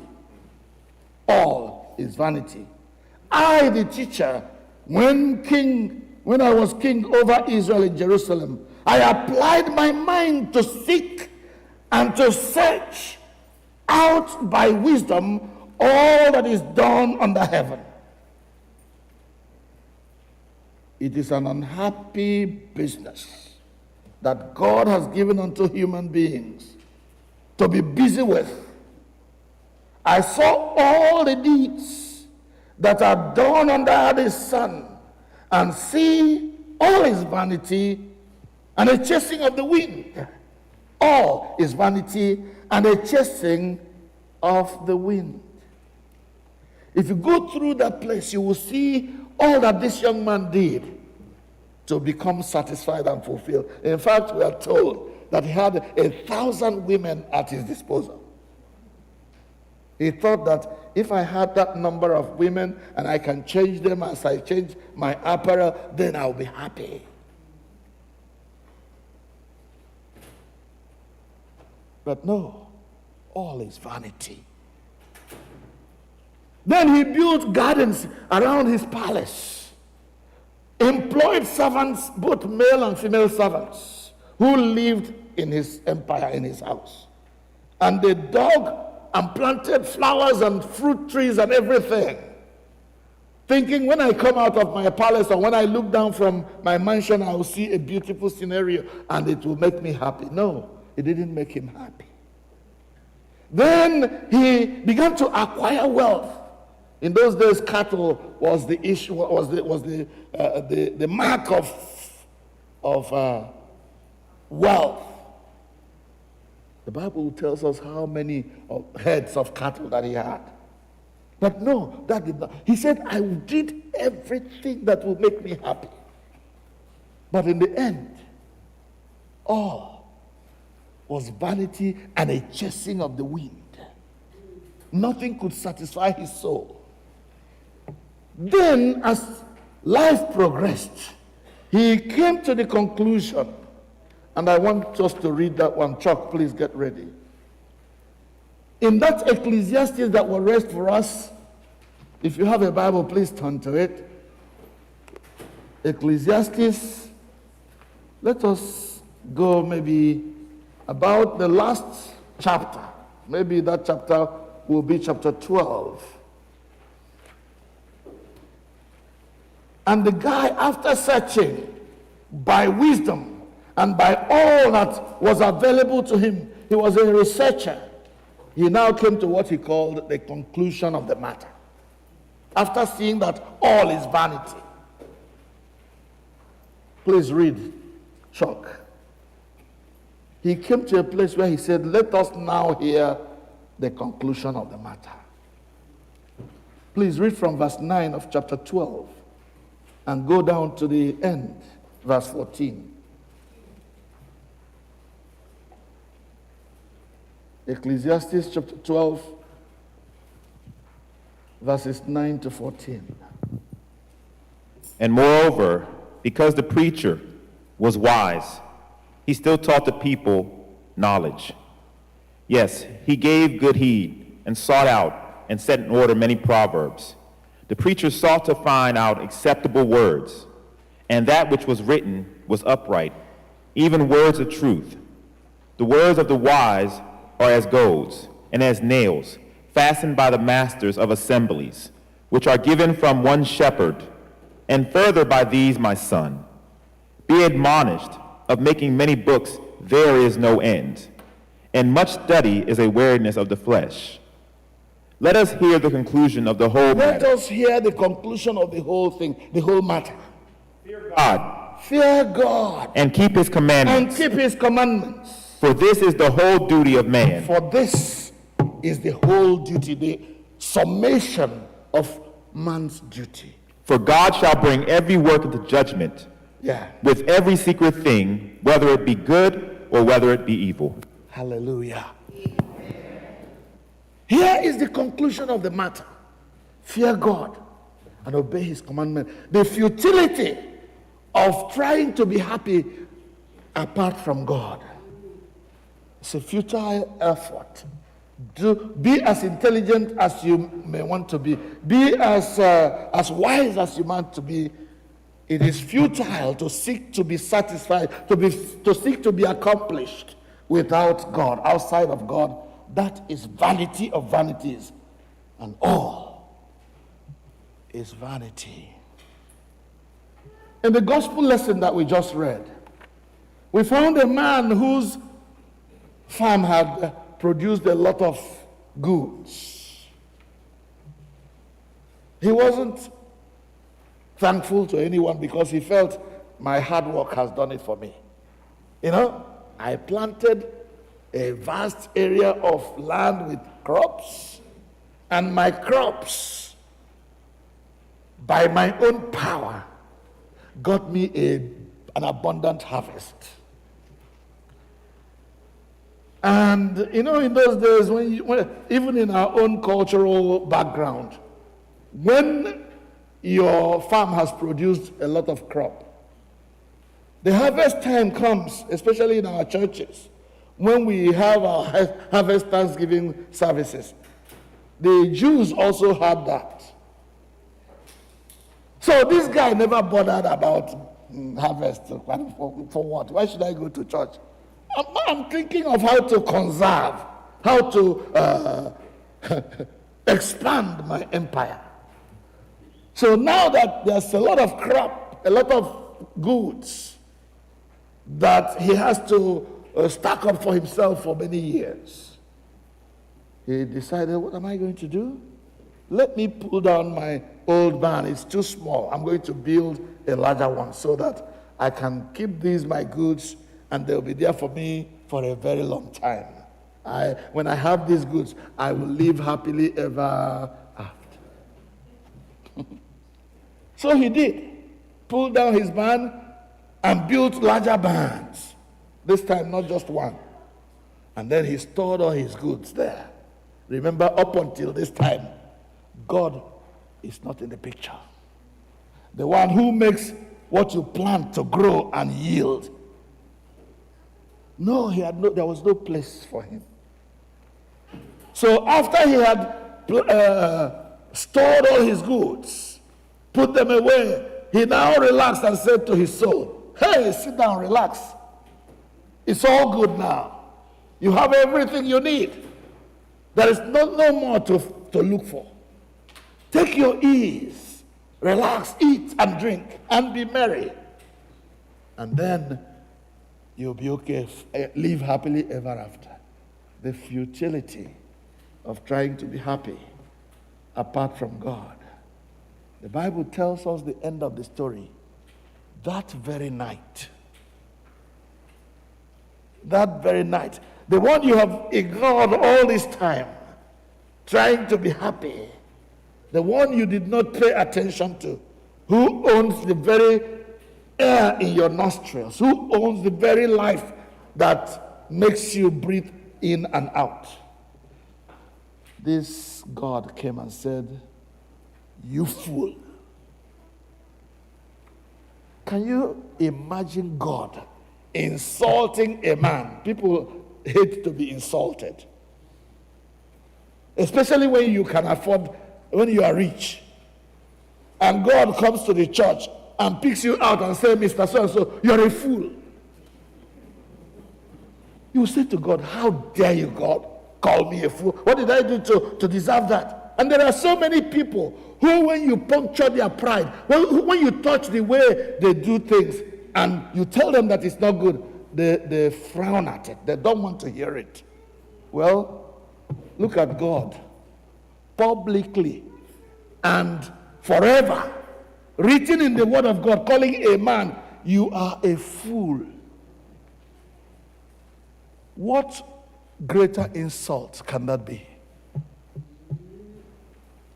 All is vanity. I, the teacher, when I was king over Israel in Jerusalem, I applied my mind to seek and to search out by wisdom all that is done under heaven. It is an unhappy business that God has given unto human beings to be busy with. I saw all the deeds that are done under the sun, and see all is vanity and a chasing of the wind. All is vanity and a chasing of the wind." If you go through that place, you will see all that this young man did to become satisfied and fulfilled. In fact, we are told that he had 1,000 women at his disposal. He thought that if I had that number of women and I can change them as I change my apparel, then I'll be happy. But no, all is vanity. Then he built gardens around his palace, employed servants, both male and female servants, who lived in his empire, in his house. And they dug and planted flowers and fruit trees and everything, thinking when I come out of my palace or when I look down from my mansion, I will see a beautiful scenario and it will make me happy. No, it didn't make him happy. Then he began to acquire wealth. In those days, cattle was the issue, was the mark of wealth. The Bible tells us how many heads of cattle that he had. But no, that did not. He said, I did everything that will make me happy. But in the end, all was vanity and a chasing of the wind. Nothing could satisfy his soul. Then, as life progressed, he came to the conclusion, and I want us to read that one. Chuck, please get ready. In that Ecclesiastes that will rest for us, if you have a Bible, please turn to it. Ecclesiastes, let us go maybe about the last chapter. Maybe that chapter will be chapter 12. And the guy, after searching by wisdom and by all that was available to him, he was a researcher. He now came to what he called the conclusion of the matter. After seeing that all is vanity. Please read, Chuck. He came to a place where he said, let us now hear the conclusion of the matter. Please read from verse 9 of chapter 12 and go down to the end, verse 14. Ecclesiastes chapter 12, verses 9 to 14. And moreover, because the preacher was wise, he still taught the people knowledge. Yes, he gave good heed and sought out and set in order many proverbs. The preacher sought to find out acceptable words, and that which was written was upright, even words of truth. The words of the wise are as goads and as nails, fastened by the masters of assemblies, which are given from one shepherd. And further by these, my son, be admonished, of making many books there is no end, and much study is a weariness of the flesh. Let us hear the conclusion of the whole Let matter. us hear the conclusion of the whole thing, the whole matter. Fear God, Fear God and keep his and commandments, keep his commandments. for this is the whole duty of man. For this is the whole duty, the summation of man's duty. For God shall bring every work into judgment, Yeah. with every secret thing, whether it be good or whether it be evil. Hallelujah. Here is the conclusion of the matter. Fear God and obey his commandment. The futility of trying to be happy apart from God. It's a futile effort. Be as intelligent as you may want to be. Be as wise as you want to be. It is futile to seek to be satisfied, to seek to be accomplished without God, outside of God. That is vanity of vanities. And all is vanity. In the gospel lesson that we just read, we found a man whose farm had produced a lot of goods. He wasn't thankful to anyone because he felt my hard work has done it for me. You know, I planted a vast area of land with crops, and my crops, by my own power, got me an abundant harvest. And you know, in those days, even in our own cultural background, when your farm has produced a lot of crop, the harvest time comes, especially in our churches, when we have our harvest Thanksgiving services. The Jews also had that. So this guy never bothered about harvest. For what? Why should I go to church? I'm thinking of how to conserve, how to expand my empire. So now that there's a lot of crop, a lot of goods that he has to stack up for himself for many years, he decided, what am I going to do? Let me pull down my old barn. It's too small. I'm going to build a larger one so that I can keep these, my goods, and they'll be there for me for a very long time. When I have these goods, I will live happily ever after. So he did. Pulled down his barn and built larger barns. This time, not just one. And then he stored all his goods there. Remember, up until this time, God is not in the picture. The one who makes what you plant to grow and yield. No, there was no place for him. So after he had stored all his goods, put them away, he now relaxed and said to his soul, hey, sit down, relax. It's all good now. You have everything you need. There is no more to look for. Take your ease, relax, eat and drink, and be merry. And then you'll be okay. Live happily ever after. The futility of trying to be happy apart from God. The Bible tells us the end of the story. That very night, the one you have ignored all this time, trying to be happy, the one you did not pay attention to, who owns the very air in your nostrils, who owns the very life that makes you breathe in and out. This God came and said, you fool. Can you imagine God insulting a man? People hate to be insulted. Especially when you can afford, when you are rich. And God comes to the church and picks you out and says, Mr. So-and-so, you're a fool. You say to God, how dare you, God, call me a fool? What did I do to deserve that? And there are so many people who, when you puncture their pride, when you touch the way they do things, and you tell them that it's not good, they frown at it. They don't want to hear it. Well, look at God. Publicly and forever, written in the Word of God, calling a man, you are a fool. What greater insult can that be?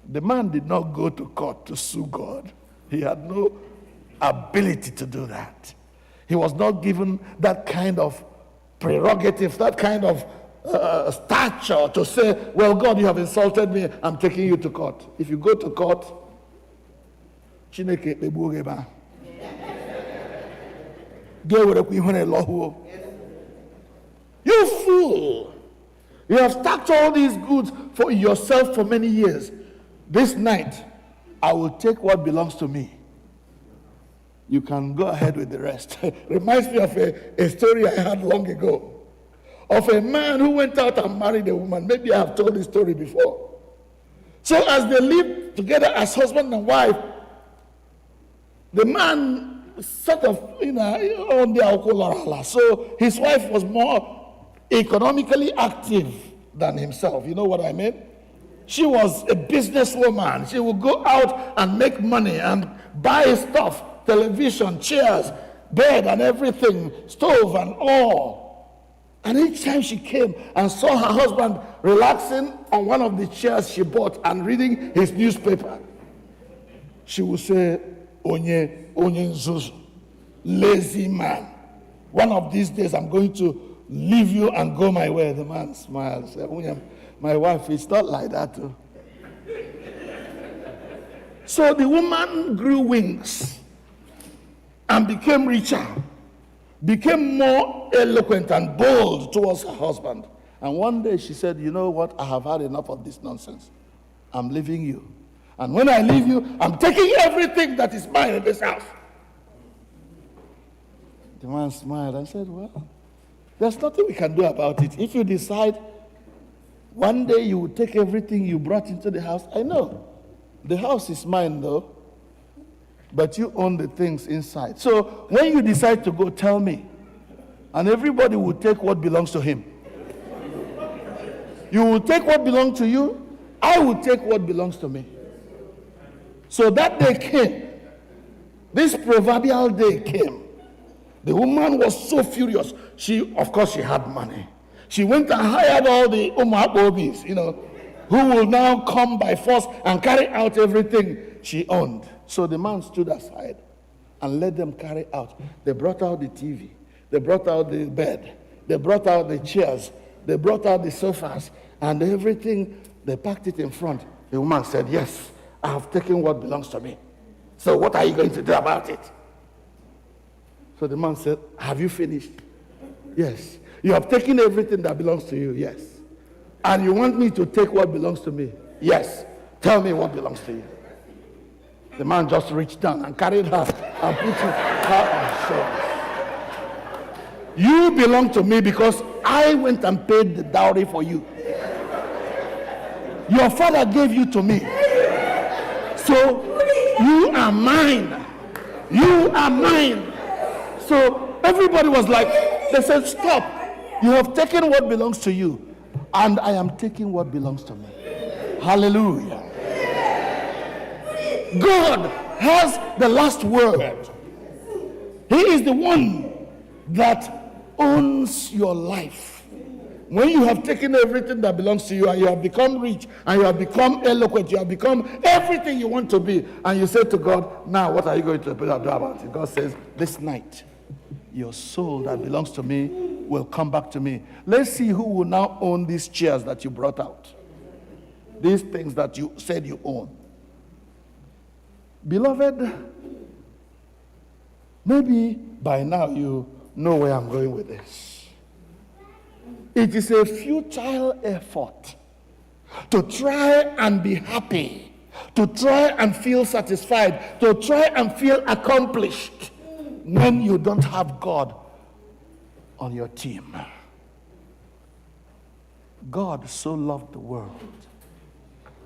The man did not go to court to sue God. He had no ability to do that. He was not given that kind of prerogative, that kind of stature to say, well, God, you have insulted me, I'm taking you to court. If you go to court, Chineke kpegbuo gị. You fool! You have stacked all these goods for yourself for many years. This night, I will take what belongs to me. You can go ahead with the rest. Reminds me of a story I had long ago of a man who went out and married a woman. Maybe I have told this story before. So as they lived together as husband and wife, the man sort of, on the alcohol. So his wife was more economically active than himself. You know what I mean? She was a businesswoman. She would go out and make money and buy stuff, television, chairs, bed and everything, stove and all. And each time she came and saw her husband relaxing on one of the chairs she bought and reading his newspaper, she would say, Onye nzuzu, lazy man. One of these days I'm going to leave you and go my way. The man smiles. Said, my wife, it's not like that too. So the woman grew wings and became richer, became more eloquent and bold towards her husband. And one day she said, you know what? I have had enough of this nonsense. I'm leaving you. And when I leave you, I'm taking everything that is mine in this house. The man smiled and said, well, there's nothing we can do about it. If you decide one day you will take everything you brought into the house, I know. The house is mine though, but you own the things inside. So when you decide to go, tell me. And everybody will take what belongs to him. You will take what belongs to you. I will take what belongs to me. So that day came. This proverbial day came. The woman was so furious. Of course, she had money. She went and hired all the Umabobis, who will now come by force and carry out everything she owned. So the man stood aside and let them carry out. They brought out the TV. They brought out the bed. They brought out the chairs. They brought out the sofas and everything. They packed it in front. The woman said, yes, I have taken what belongs to me. So what are you going to do about it? So the man said, have you finished? Yes. You have taken everything that belongs to you? Yes. And you want me to take what belongs to me? Yes. Tell me what belongs to you. The man just reached down and carried her and put her on shoulders. You belong to me because I went and paid the dowry for you. Your father gave you to me. So you are mine. You are mine. So everybody was like, they said, stop. You have taken what belongs to you, and I am taking what belongs to me. Hallelujah. God has the last word. He is the one that owns your life. When you have taken everything that belongs to you and you have become rich and you have become eloquent, you have become everything you want to be, and you say to God, now what are you going to do about it? God says, this night, your soul that belongs to me will come back to me. Let's see who will now own these chairs that you brought out. These things that you said you own. Beloved, maybe by now you know where I'm going with this. It is a futile effort to try and be happy, to try and feel satisfied, to try and feel accomplished when you don't have God on your team. God so loved the world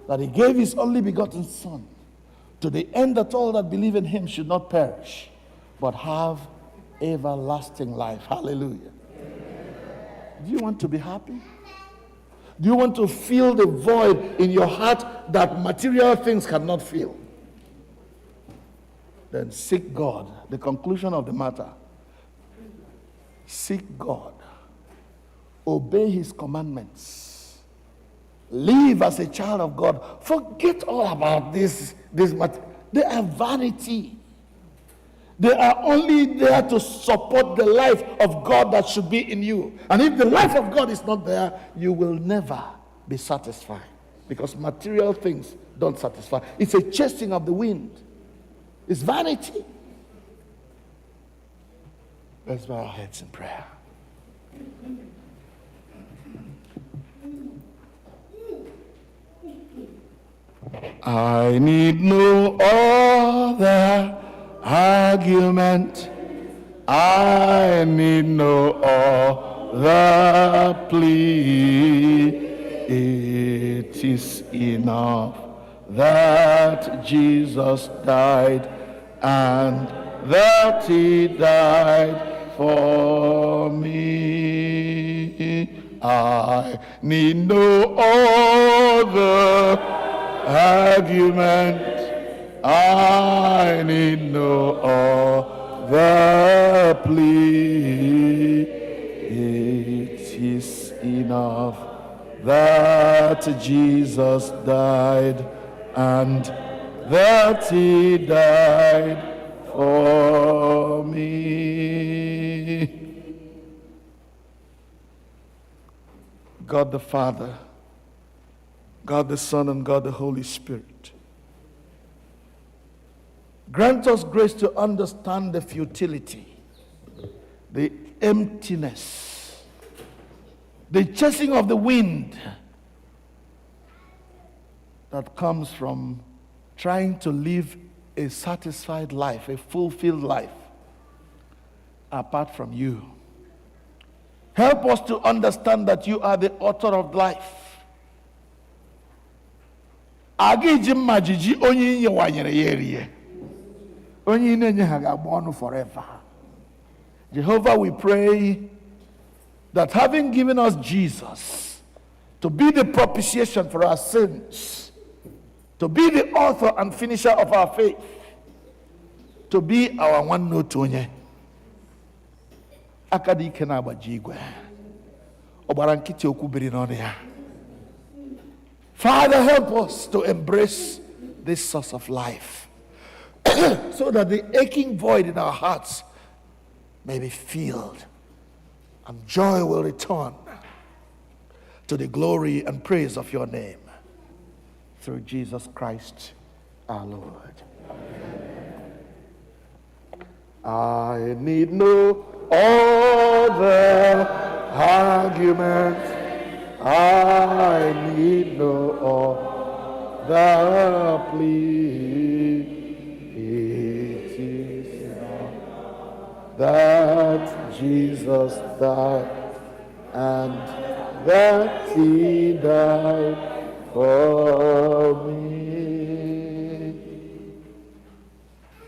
that he gave his only begotten Son, to the end that all that believe in him should not perish, but have everlasting life. Hallelujah. Do you want to be happy? Do you want to feel the void in your heart that material things cannot fill? Then seek God. The conclusion of the matter. Seek God. Obey his commandments. Live as a child of God. Forget all about this matter. They are vanity. They are only there to support the life of God that should be in you. And if the life of God is not there, you will never be satisfied. Because material things don't satisfy. It's a chasing of the wind. It's vanity. Let's bow our heads in prayer. I need no other argument. I need no other plea. It is enough that Jesus died and that he died for me. I need no other argument. I need no other plea. It is enough that Jesus died and that he died for me. God the Father, God the Son, and God the Holy Spirit, grant us grace to understand the futility, the emptiness, the chasing of the wind that comes from trying to live a satisfied life, a fulfilled life, apart from you. Help us to understand that you are the author of life. Forever. Jehovah, we pray that having given us Jesus to be the propitiation for our sins, to be the author and finisher of our faith, to be our one note onye akadi ike na-agbaji igwe ọgbara nkịtị okwu biri n'ọnụ ya. Father, help us to embrace this source of life so that the aching void in our hearts may be filled and joy will return to the glory and praise of your name. Through Jesus Christ our Lord. I need no other argument. I thou pleasest not, that Jesus died, and that he died for me.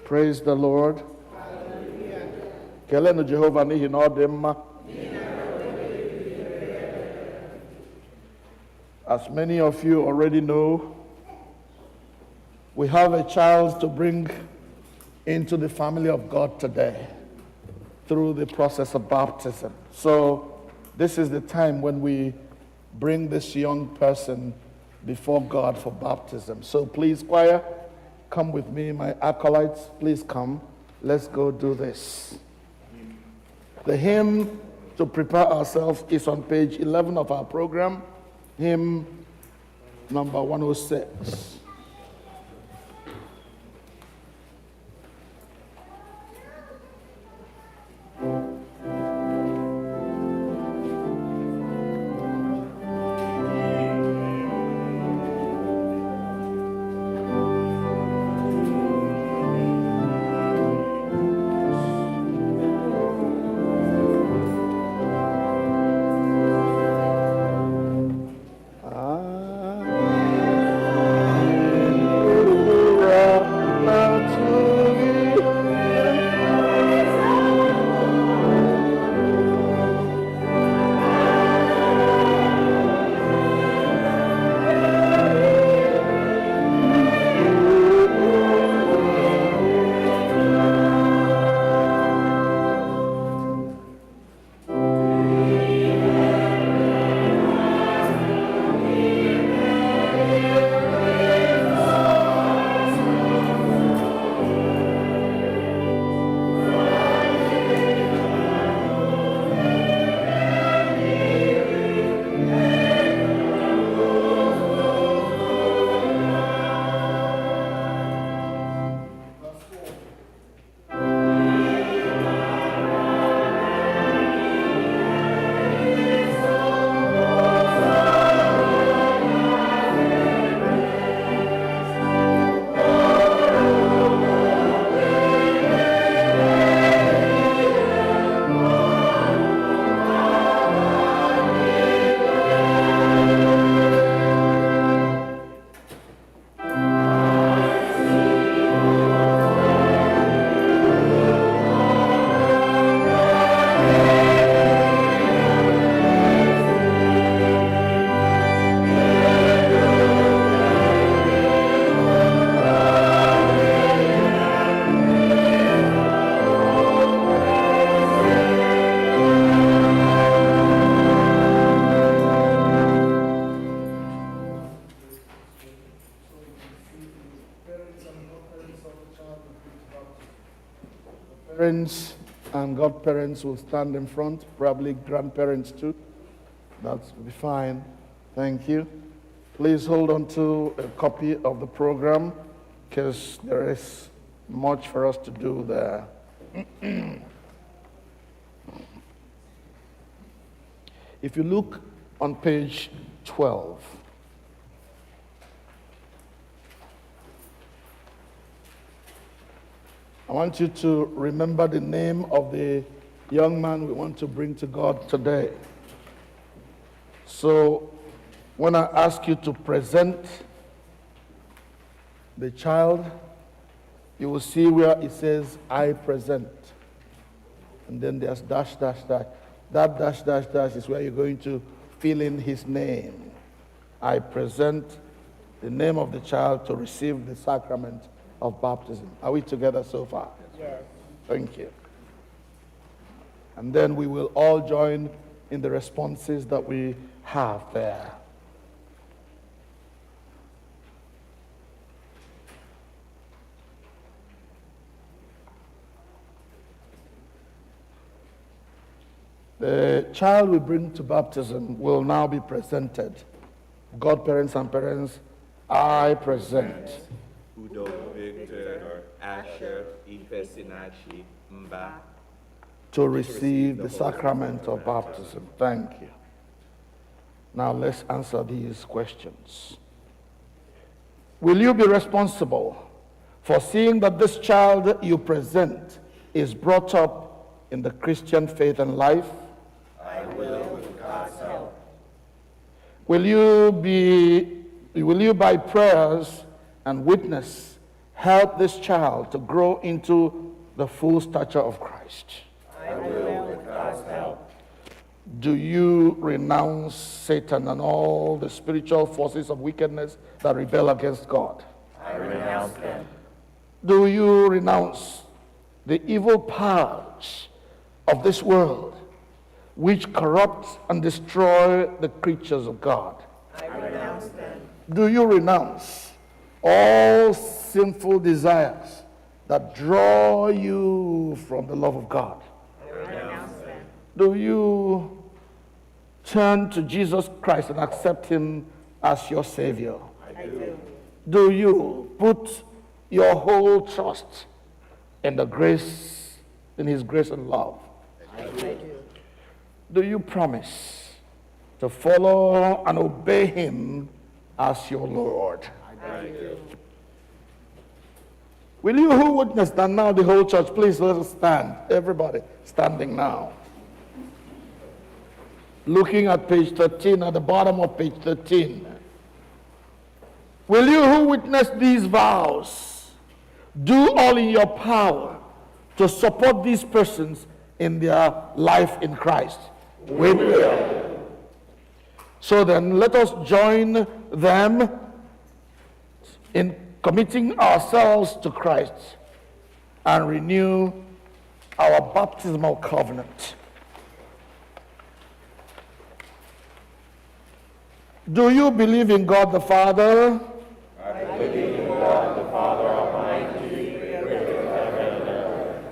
Praise the Lord. Kelenu Jehovah n'ihi na ọ dị mma. As many of you already know, we have a child to bring into the family of God today through the process of baptism. So this is the time when we bring this young person before God for baptism. So please, choir, come with me. My acolytes, please come. Let's go do this. The hymn to prepare ourselves is on page 11 of our program, hymn number 106. Parents and godparents will stand in front, probably grandparents too. That will be fine. Thank you. Please hold on to a copy of the program because there is much for us to do there. If you look on page 12, I want you to remember the name of the young man we want to bring to God today. So when I ask you to present the child, you will see where it says, I present. And then there's dash, dash, dash. That dash, dash, dash is where you're going to fill in his name. I present the name of the child to receive the sacrament of baptism. Are we together so far? Yes. Thank you. And then we will all join in the responses that we have there. The child we bring to baptism will now be presented. Godparents and parents, I present. Udo Victor Asher Ifesinachi Mba To receive the sacrament of baptism. Thank you. Now let's answer these questions. Will you be responsible for seeing that this child you present is brought up in the Christian faith and life? I will, with God's help. Will you by prayers and witness help this child to grow into the full stature of Christ? I will, with God's help. Do you renounce Satan and all the spiritual forces of wickedness that rebel against God? I renounce them. Do you renounce the evil powers of this world which corrupt and destroy the creatures of God? I renounce them. Do you renounce all sinful desires that draw you from the love of God? I renounce them. Do you turn to Jesus Christ and accept him as your Savior? I do. Do you put your whole trust in his grace and love? I do. Do you promise to follow and obey him as your Lord? I do. Will you who witness that now, the whole church, please let us stand. Everybody standing now. Looking at page 13, at the bottom of page 13. Will you who witness these vows do all in your power to support these persons in their life in Christ? We will. So then, let us join them in committing ourselves to Christ and renew our baptismal covenant. Do you believe in God the Father? I believe in God the Father Almighty, creator of heaven and earth.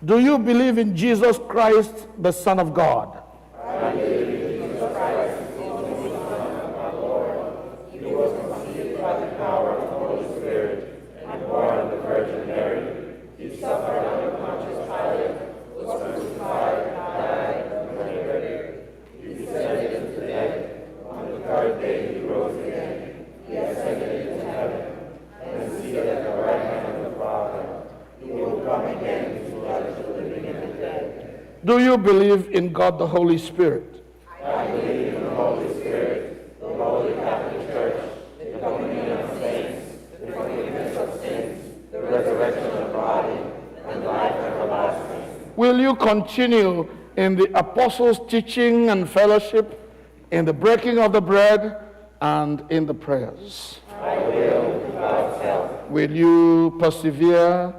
Do you believe in Jesus Christ, the Son of God? I believe in Jesus Christ, the only Son of our Lord. He was conceived by the power of the Holy Spirit and born of the Virgin Mary. He suffered under Pontius Pilate, was crucified, died, and was buried. He descended into the dead. On the third day he rose again. He ascended into heaven and is seated at the right hand of the Father. He will come again to judge the living and the dead. Do you believe in God the Holy Spirit? I believe in the Holy Spirit, the Holy Catholic Church, the communion of saints, the forgiveness of sins, the resurrection of the body, and life everlasting. Will you continue in the apostles' teaching and fellowship, in the breaking of the bread, and in the prayers? I will, with God's help. Will you persevere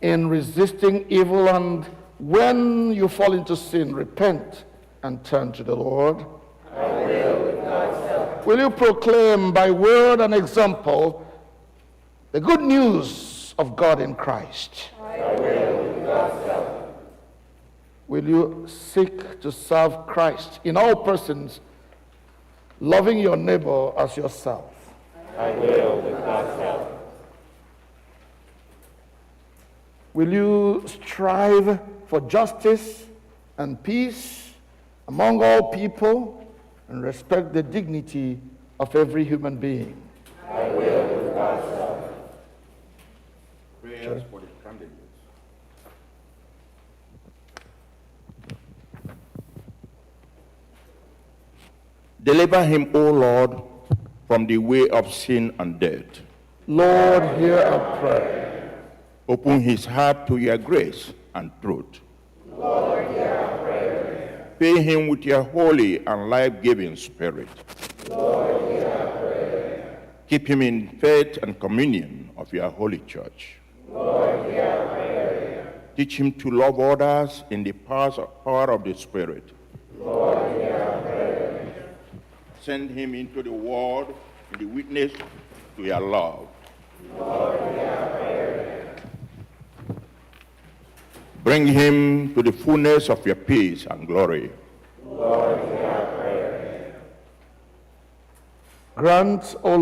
in resisting evil, and when you fall into sin, repent and turn to the Lord? I will, with God's help. Will you proclaim by word and example the good news of God in Christ? I will, with God's help. Will you seek to serve Christ in all persons, loving your neighbor as yourself? I will, with God's help. Will you strive for justice and peace among all people and respect the dignity of every human being? I will, with God's help. Prayers for the candidates. Deliver him, O Lord, from the way of sin and death. Lord, hear our prayer. Open his heart to your grace and truth. Lord, hear our prayer. Fill him with your holy and life-giving spirit. Lord, hear our prayer. Keep him in faith and communion of your holy church. Lord, hear our prayer. Teach him to love others in the power of the Spirit. Lord, hear our prayer. Send him into the world in the witness to your love. Lord, hear our prayer. Bring him to the fullness of your peace and glory. Lord, hear our prayer. Grant, O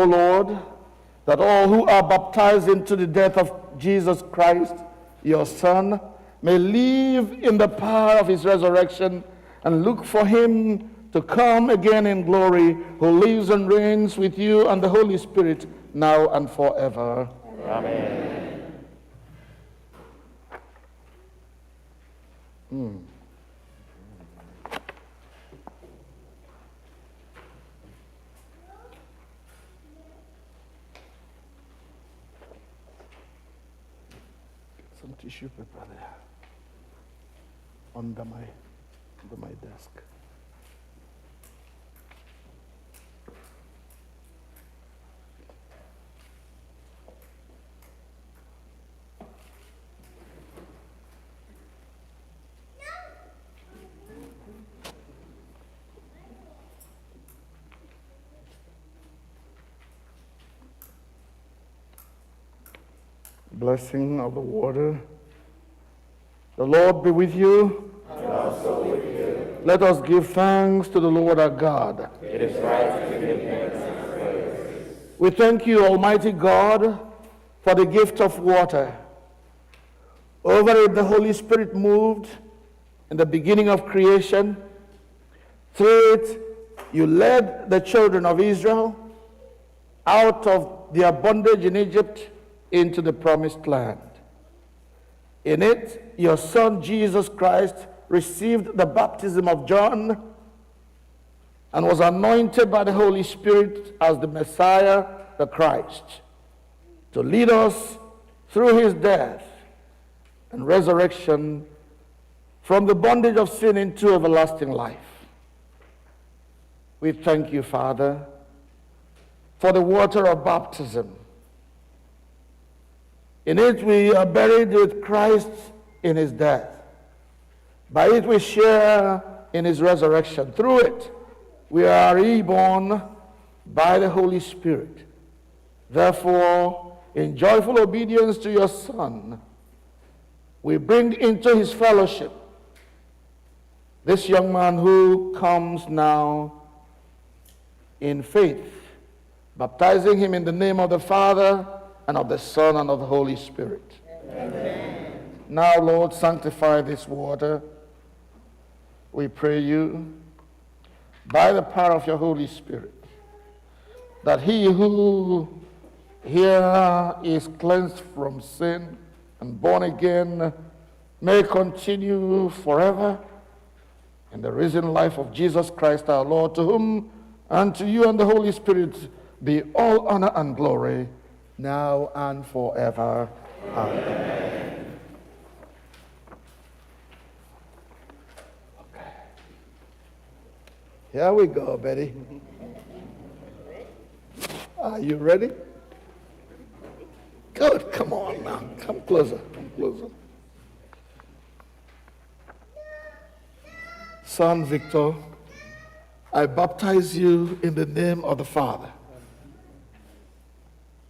Lord, that all who are baptized into the death of Jesus Christ, your Son, may live in the power of his resurrection and look for him to come again in glory, who lives and reigns with you and the Holy Spirit, now and forever. Amen. Some tissue paper there under my desk. Blessing of the water. The Lord be with you. And also with you. Let us give thanks to the Lord our God. It is right to give thanks and praise. We thank you, Almighty God, for the gift of water. Over it, the Holy Spirit moved in the beginning of creation. Through it, you led the children of Israel out of their bondage in Egypt into the promised land. In it, your Son, Jesus Christ, received the baptism of John and was anointed by the Holy Spirit as the Messiah, the Christ, to lead us through his death and resurrection from the bondage of sin into everlasting life. We thank you, Father, for the water of baptism. In it we are buried with Christ in his death. By it we share in his resurrection. Through it we are reborn by the Holy Spirit. Therefore, in joyful obedience to your Son, we bring into his fellowship this young man who comes now in faith, baptizing him in the name of the Father, and of the Son, and of the Holy Spirit. Amen. Now, Lord, sanctify this water, we pray you, by the power of your Holy Spirit, that he who here is cleansed from sin and born again may continue forever in the risen life of Jesus Christ our Lord, to whom and to you and the Holy Spirit be all honor and glory, now and forever. Amen. Okay. Here we go, Betty. Are you ready? Good. Come on now. Come closer. Come closer. Son Victor, I baptize you in the name of the Father,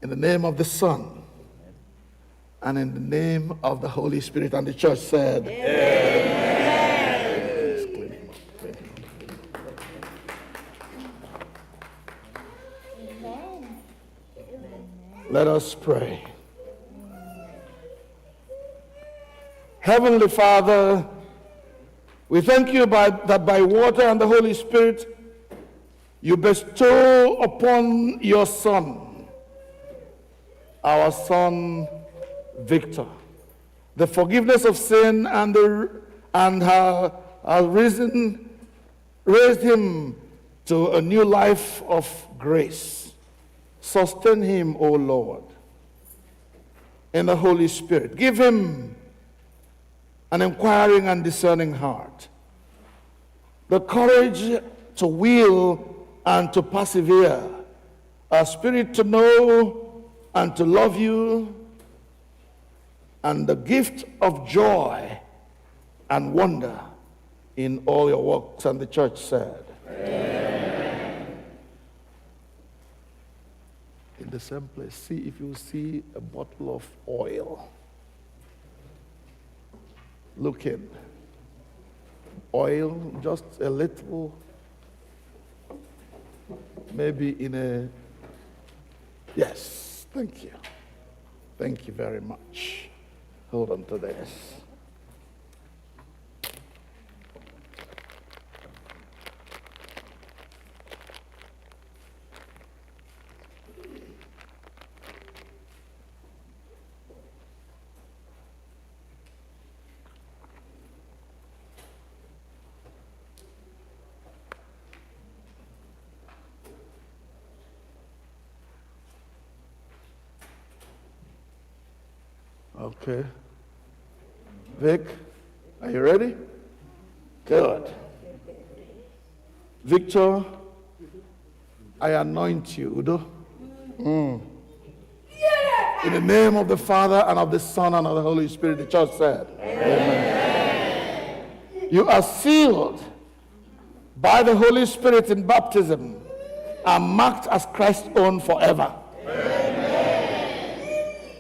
in the name of the Son, and in the name of the Holy Spirit. And the church said, Amen. Let us pray. Heavenly Father, we thank you that by water and the Holy Spirit, you bestow upon your Son, our son Victor, the forgiveness of sin and raised him to a new life of grace. Sustain him, O Lord, in the Holy Spirit. Give him an inquiring and discerning heart, the courage to will and to persevere, a spirit to know and to love you, and the gift of joy and wonder in all your works. And the church said, Amen. In the same place, see if you see a bottle of oil. Look in. Oil, just a little, maybe in a, yes. Thank you. Thank you very much. Hold on to this. Okay. Vic, are you ready? Good. Victor, I anoint you, Udo. In the name of the Father, and of the Son, and of the Holy Spirit, the church said, Amen. You are sealed by the Holy Spirit in baptism and marked as Christ's own forever. Amen.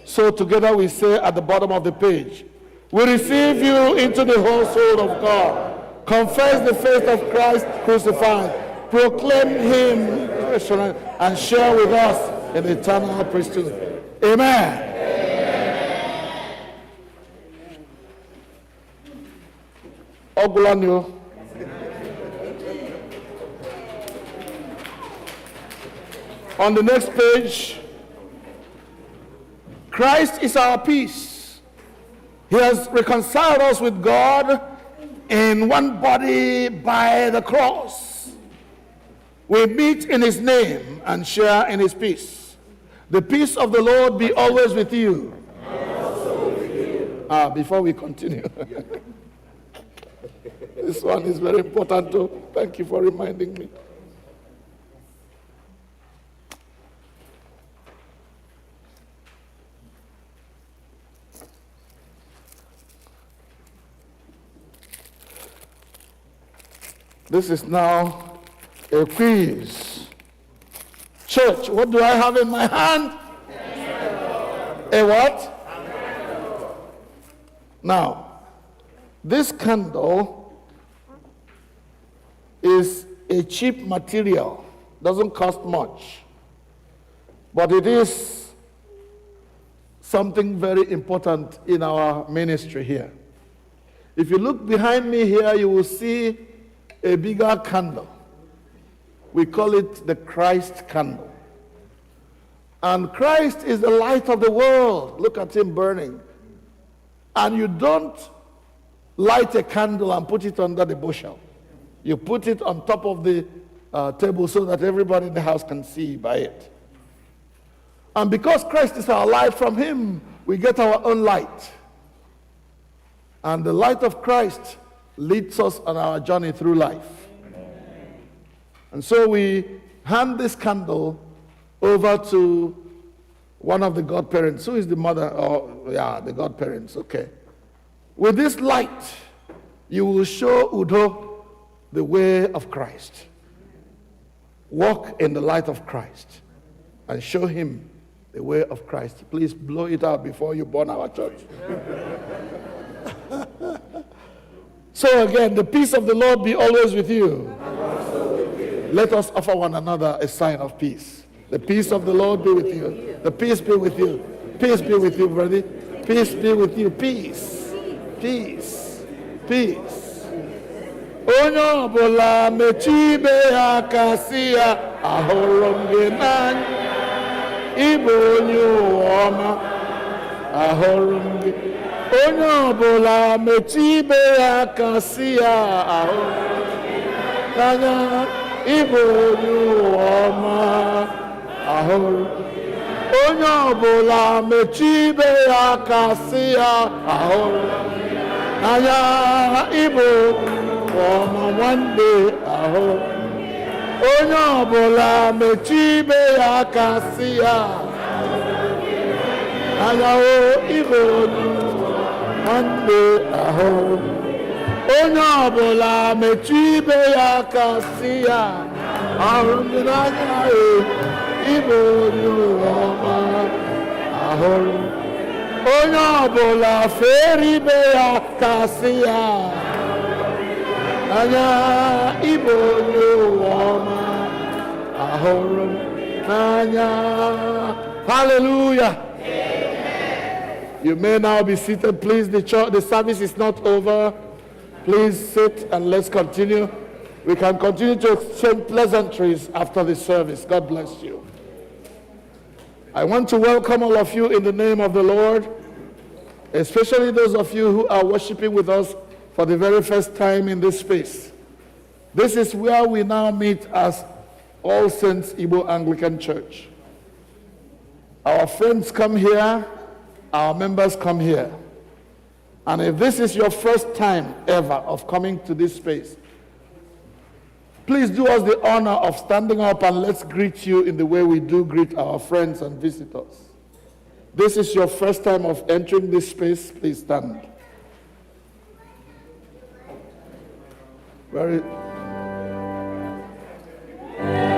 So together we say at the bottom of the page, we receive you into the household of God, confess the faith of Christ crucified, proclaim him and share with us in the eternal priesthood. Amen. Ogulanyo. On the next page, Christ is our peace. He has reconciled us with God in one body by the cross. We meet in his name and share in his peace. The peace of the Lord be always with you. And also with you. Before we continue, this one is very important too. Thank you for reminding me. This is now a quiz. Church, what do I have in my hand? A what? Now, this candle is a cheap material. Doesn't cost much. But it is something very important in our ministry here. If you look behind me here, you will see a bigger candle. We call it the Christ candle. And Christ is the light of the world. Look at him burning. And you don't light a candle and put it under the bushel. You put it on top of the table so that everybody in the house can see by it. And because Christ is our light, from him we get our own light. And the light of Christ leads us on our journey through life. And so we hand this candle over to one of the godparents. Who is the mother? Oh, yeah, the godparents. Okay. With this light, you will show Udo the way of Christ. Walk in the light of Christ and show him the way of Christ. Please blow it out before you burn our church. So again, the peace of the Lord be always with you. Let us offer one another a sign of peace. The peace of the Lord be with you. The peace be with you. Peace be with you, brother. Peace be with you. Peace. Peace. Peace. Onye ọbụla mechibe aka si ya ahụrụ m gị n'anya. Ịbụ onye ụwa ọma ahụrụ m gị. Onye ọbụla mechibe aka si ya ahụrụ m gị n'anya. Ịbụ onye ụwa ọma ahụrụ. Onye ọbụla mechibe aka si ya ahụrụ n'anya. Ịbụ ọma nwanne ahụrụ. Onye ọbụla mechibe aka si ya n'anya. Ịbụ nwanne ahụrụ. Onye ọbụla mechibe aka si ya ahụrụ n'anya. Ịbụ onye ọma ahụrụ. Onye ọbụla fere ibe ya ka si ya n'anya. Ịbụ onye ọma ahụrụ n'anya. Hallelujah. You may now be seated, please. The service is not over. Please sit and let's continue. We can continue to exchange pleasantries after the service. God bless you. I want to welcome all of you in the name of the Lord, especially those of you who are worshiping with us for the very first time in this space. This is where we now meet as All Saints Igbo Anglican Church. Our friends come here our members come here. And if this is your first time ever of coming to this space, please do us the honor of standing up and let's greet you in the way we do greet our friends and visitors. This is your first time of entering this space, please stand.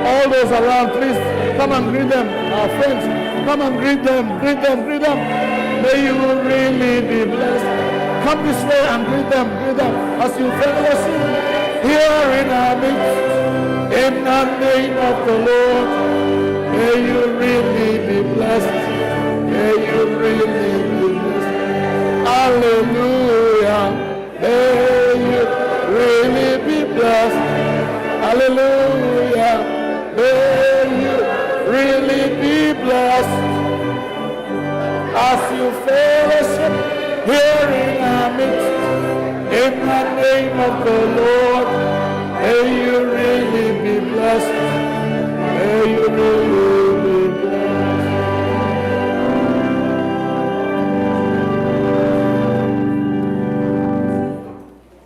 All those around, please come and greet them. Our friends, come and greet them, greet them, greet them. May you really be blessed. Come this way and greet them as you fellowship here in our midst. In the name of the Lord, may you really be blessed. May you really be blessed. Hallelujah. May you really be blessed. Hallelujah. May you really be blessed. As you fellowship here in our midst, in the name of the Lord, may you really be blessed. May you really be blessed.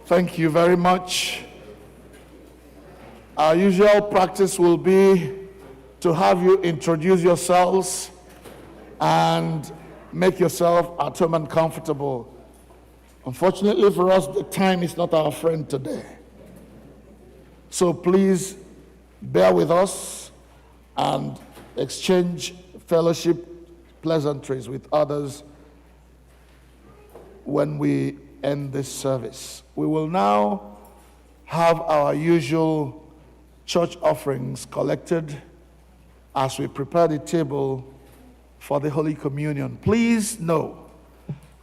Thank you very much. Our usual practice will be to have you introduce yourselves and make yourself at home and comfortable. Unfortunately for us, the time is not our friend today. So please bear with us and exchange fellowship pleasantries with others when we end this service. We will now have our usual church offerings collected as we prepare the table for the Holy Communion. Please know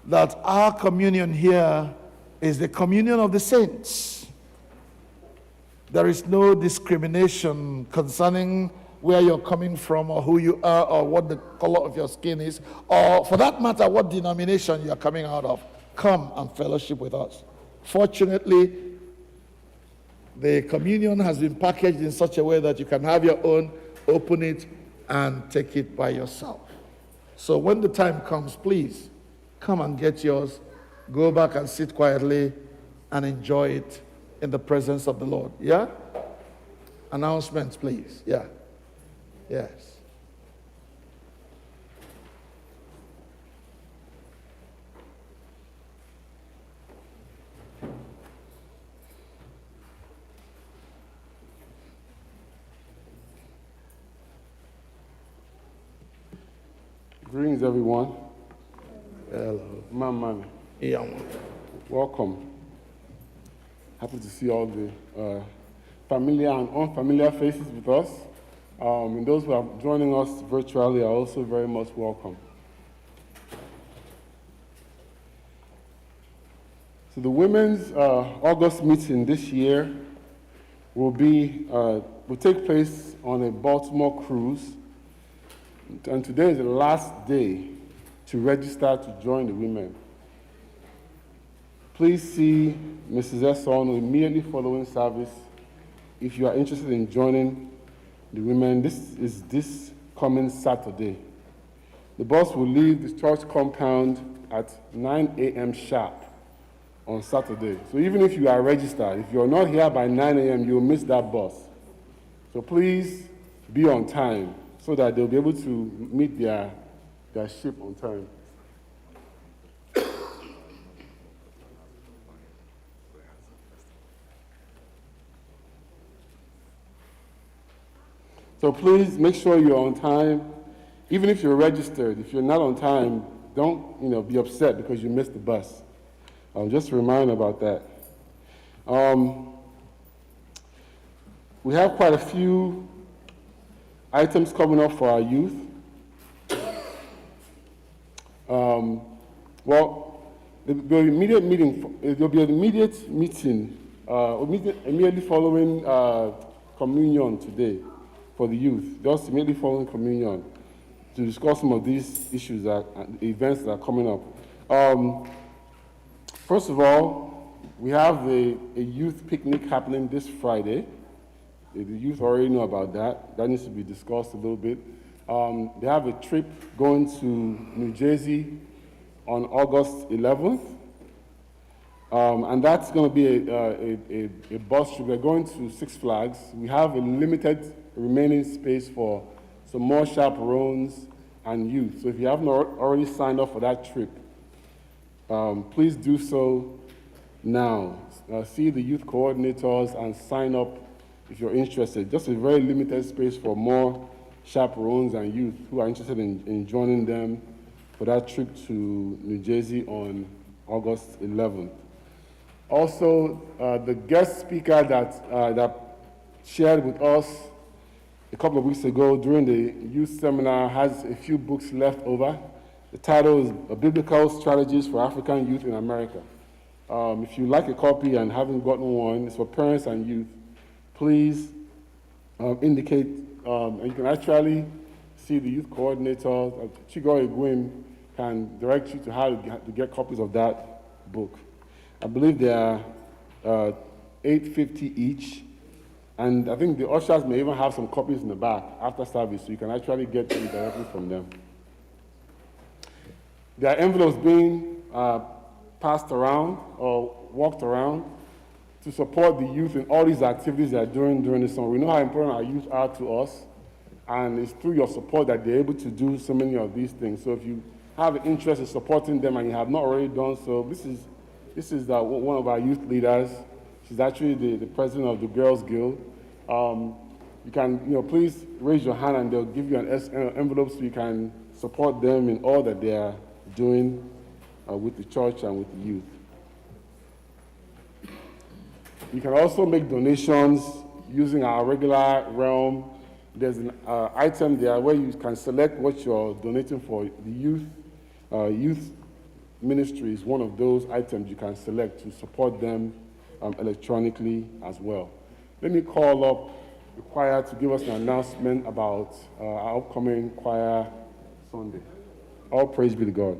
that our communion here is the communion of the saints. There is no discrimination concerning where you're coming from or who you are or what the color of your skin is, or for that matter, what denomination you're coming out of. Come and fellowship with us. Fortunately, the communion has been packaged in such a way that you can have your own, open it, and take it by yourself. So when the time comes, please come and get yours, go back and sit quietly and enjoy it in the presence of the Lord. Yeah? Announcements, please. Yeah. Yes. Greetings, everyone. Hello. Mama, Yeah. welcome. Happy to see all the familiar and unfamiliar faces with us. And those who are joining us virtually are also very much welcome. So the women's August meeting this year will take place on a Baltimore cruise. And today is the last day to register to join the women. Please see Mrs. Esson immediately following service if you are interested in joining the women. This is this coming Saturday. The bus will leave the church compound at 9 a.m. sharp on Saturday. So even if you are registered, if you're not here by 9 a.m., you'll miss that bus. So please be on time so that they'll be able to meet their ship on time. So please make sure you're on time. Even if you're registered, if you're not on time, don't be upset because you missed the bus. Just a reminder about that. We have quite a few items coming up for our youth. There'll be an immediate meeting immediately following communion today for the youth, just immediately following communion, to discuss some of these issues, events that are coming up. First of all, we have a youth picnic happening this Friday. The youth already know about that. That needs to be discussed a little bit. They have a trip going to New Jersey on August 11th. And that's going to be a bus trip. We're going to Six Flags. We have a limited remaining space for some more chaperones and youth. So if you haven't already signed up for that trip, please do so now. See the youth coordinators and sign up if you're interested. Just a very limited space for more chaperones and youth who are interested in joining them for that trip to New Jersey on August 11th. Also, the guest speaker that shared with us a couple of weeks ago during the youth seminar has a few books left over. The title is Biblical Strategies for African Youth in America. If you like a copy and haven't gotten one, it's for parents and youth. Please indicate, and you can actually see the youth coordinator, Chigo Egwin, can direct you to how to get copies of that book. I believe they are $8.50 each, and I think the ushers may even have some copies in the back after service, so you can actually get them directly from them. There are envelopes being passed around or walked around to support the youth in all these activities they are doing during the summer. We know how important our youth are to us, and it's through your support that they're able to do so many of these things. So if you have an interest in supporting them and you have not already done so, this is one of our youth leaders. She's actually the president of the Girls Guild. You can, please raise your hand and they'll give you an envelope so you can support them in all that they are doing with the church and with the youth. You can also make donations using our regular realm. There's an item there where you can select what you're donating for. The youth ministry is one of those items you can select to support them electronically as well. Let me call up the choir to give us an announcement about our upcoming choir Sunday. All praise be to God.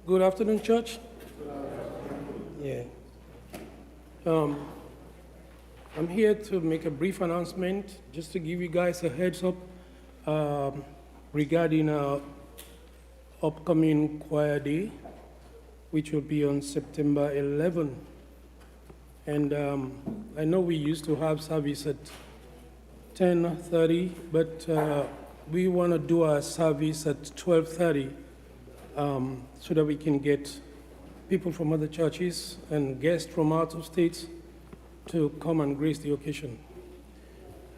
Good afternoon, church. Yeah. I'm here to make a brief announcement, just to give you guys a heads up regarding our upcoming choir day, which will be on September 11. And I know we used to have service at 10:30, but we want to do our service at 12:30. So that we can get people from other churches and guests from out of state to come and grace the occasion.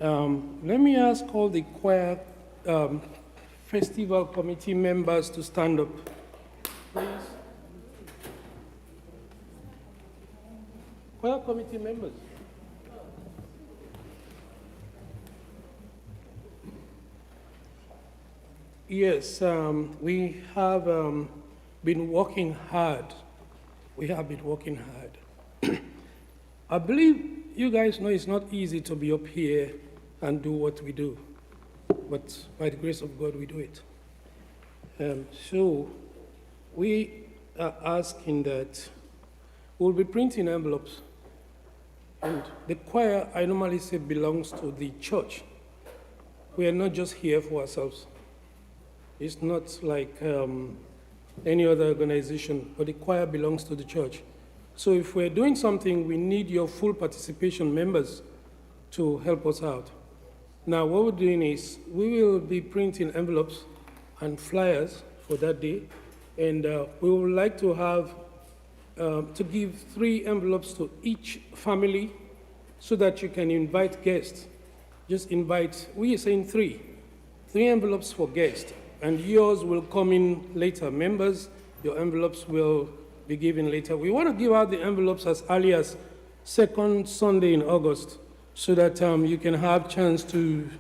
Let me ask all the choir festival committee members to stand up, please. Choir committee members. Yes, we have been working hard. We have been working hard. I believe you guys know it's not easy to be up here and do what we do, but by the grace of God, we do it. So we are asking that we'll be printing envelopes, and the choir, I normally say, belongs to the church. We are not just here for ourselves. It's not like any other organization, but the choir belongs to the church. So if we're doing something, we need your full participation, members, to help us out. Now, what we're doing is we will be printing envelopes and flyers for that day, and we would like to have to give 3 envelopes to each family so that you can invite guests. Just invite, we are saying 3 envelopes for guests. And yours will come in later. Members, your envelopes will be given later. We want to give out the envelopes as early as 2nd Sunday in August so that you can have chance to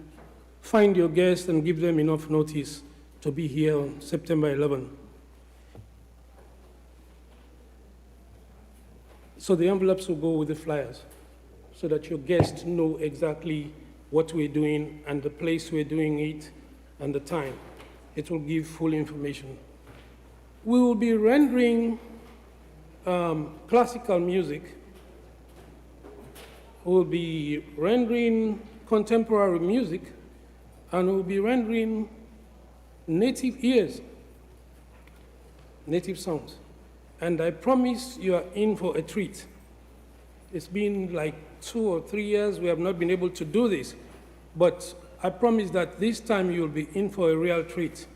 find your guests and give them enough notice to be here on September 11. So the envelopes will go with the flyers so that your guests know exactly what we're doing and the place we're doing it and the time. it will give full information. We will be rendering classical music. We'll be rendering contemporary music, and we'll be rendering native ears, native songs. And I promise you are in for a treat. It's been like 2 or 3 years we have not been able to do this, but I promise that this time you'll be in for a real treat,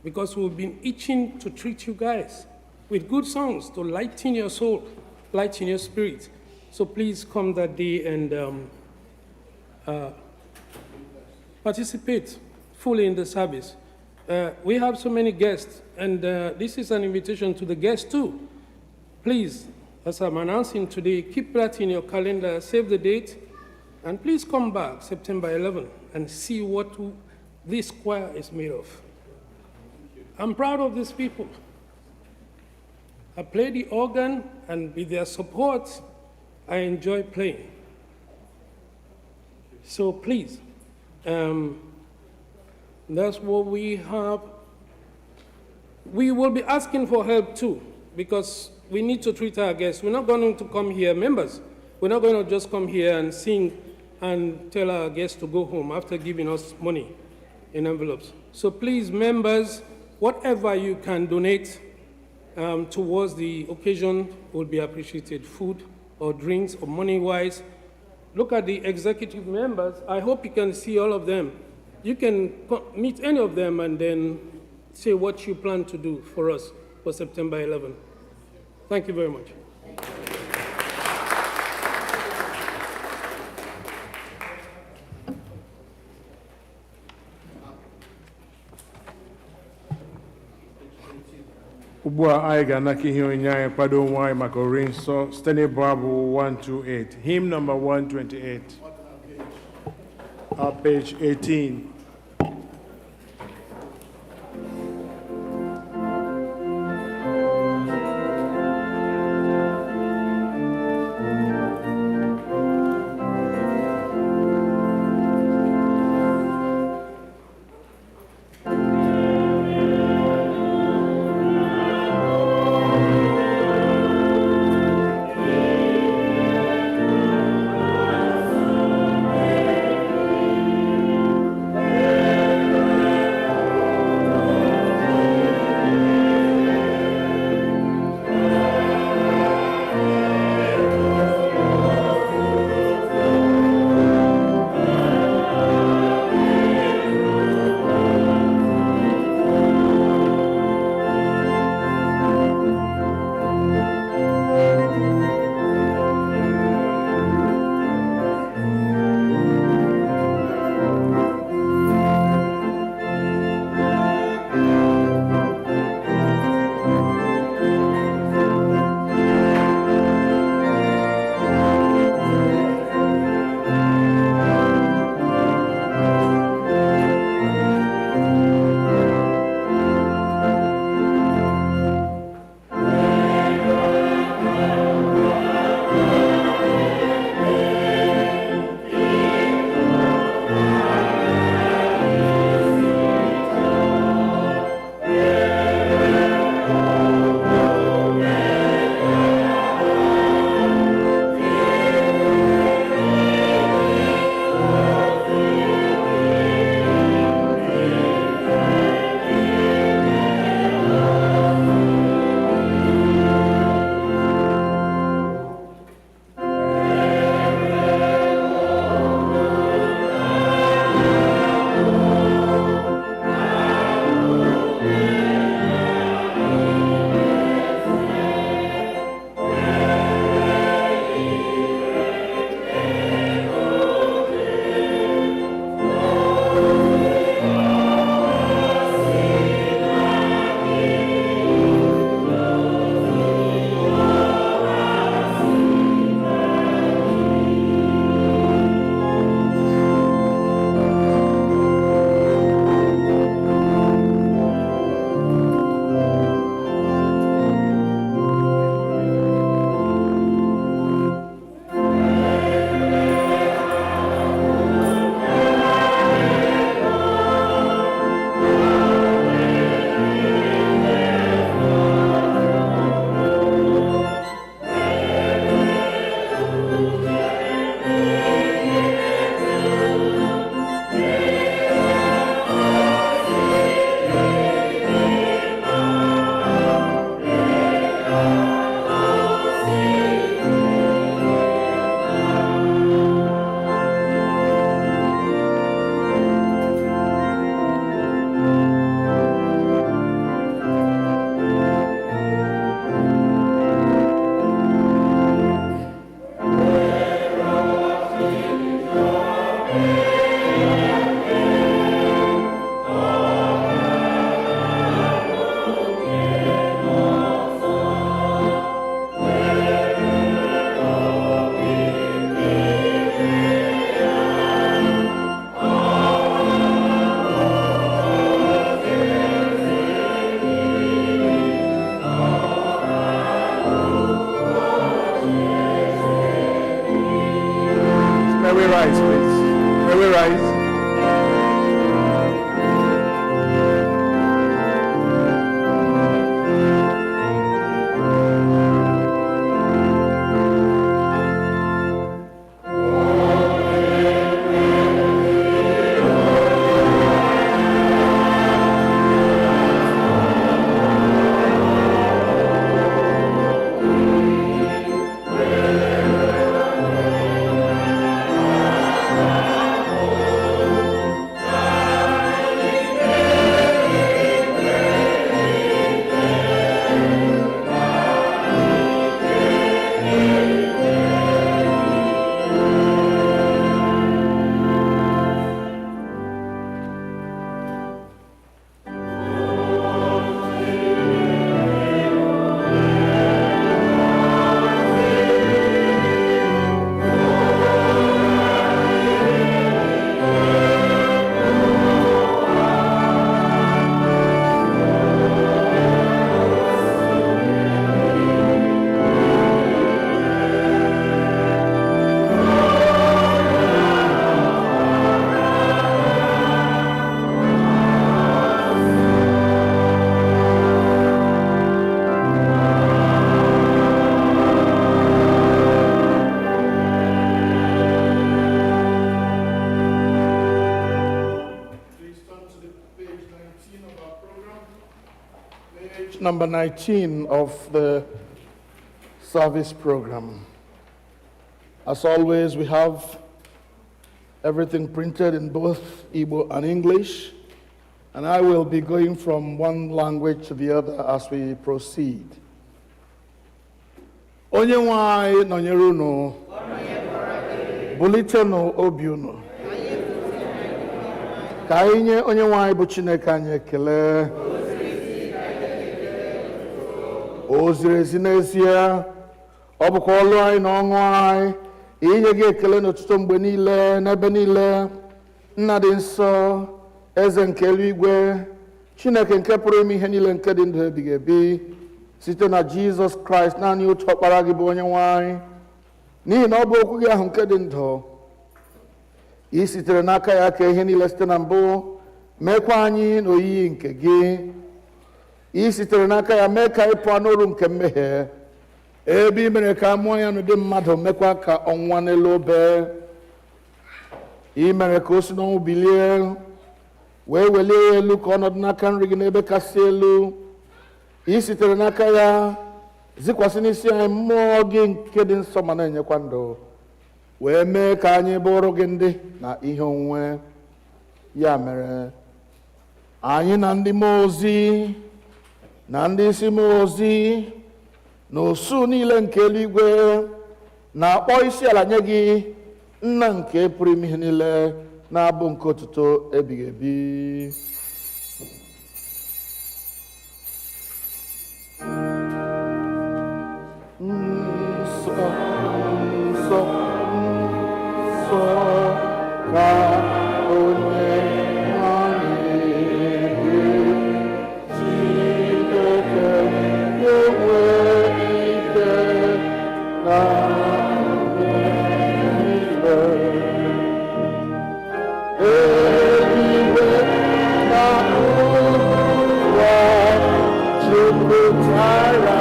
because we've been itching to treat you guys with good songs to lighten your soul, lighten your spirit. So please come that day and participate fully in the service. We have so many guests, and this is an invitation to the guests too. Please, as I'm announcing today, keep that in your calendar, save the date, and please come back September 11 and see what this choir is made of. I'm proud of these people. I play the organ, and with their support, I enjoy playing. So please, that's what we have. We will be asking for help too, because we need to treat our guests. We're not going to come here, members. We're not going to just come here and sing and tell our guests to go home after giving us money in envelopes. So please, members, whatever you can donate towards the occasion will be appreciated. Food or drinks or money-wise. Look at the executive members. I hope you can see all of them. You can meet any of them and then say what you plan to do for us for September 11. Thank you very much. Ugbu a anyị ga-anaka ihe onye anyị kwado onwe anyị maka ori nsọ site n'ịbụ abụ 128, hymn number 128, page 18. Amen. page number 19 of the service program. As always, we have everything printed in both Igbo and English, and I will be going from one language to the other as we proceed. Onye nwe anyị nọnyere unu, bulitenụ obi unu. Ka anyị nye onye nwe anyị bụ Chineke anyị ekele. O ziri ezi n'ezie, ọ bụkwa ọlụ anyị na ọṅụ anyị inye gị ekele n'ọtụtụ mgbe niile n'ebe niile. Nna dị nsọ, eze nke eluigwe, Chineke nke pụrụ ime ihe niile nke dị ndụ ebighị ebi, site na Jizọs Kraịst naanị otu ọkpara gị bụ onye nwe anyị, n'ihi na ọ bụ okwu gị ahụ nke dị ndụ. I sitere n'aka ya ka ihe niile site na mbụ meekwa anyị n'oyiyi nke gị. I sitere n'aka ya mee ka anyị pụọ n'ọrụ nke mmehie, ebe i mere ka amụọ ya n'ụdị mmadụ, mekwa ka ọnwụnwa n'elu obe. I mere ka o si n'ọnwụ bilie, wee welie ya elu ka ọ nọdụ n'aka nri gị n'ebe kasị elu. I sitere n'aka ya zikwasị n'isi anyị mmụọ gị nke dị nsọ ma na-enyekwa ndụ, wee mee ka anyị bụrụ gị ndị na ihe onwunwe. Ya mere, anyị na ndị mmụọ ozi na ndị isi mmụọ ozi na osu niile nke eluigwe na-akpọ isi ala nye gị, Nna nke pụrụ ime ihe niile, na-abụ nke otuto ebighị ebi. Nsọ, nsọ, nsọ ka onye nwanyị dị, Chineke enwe ike na niile. Eluigwe na ụwa jupụtara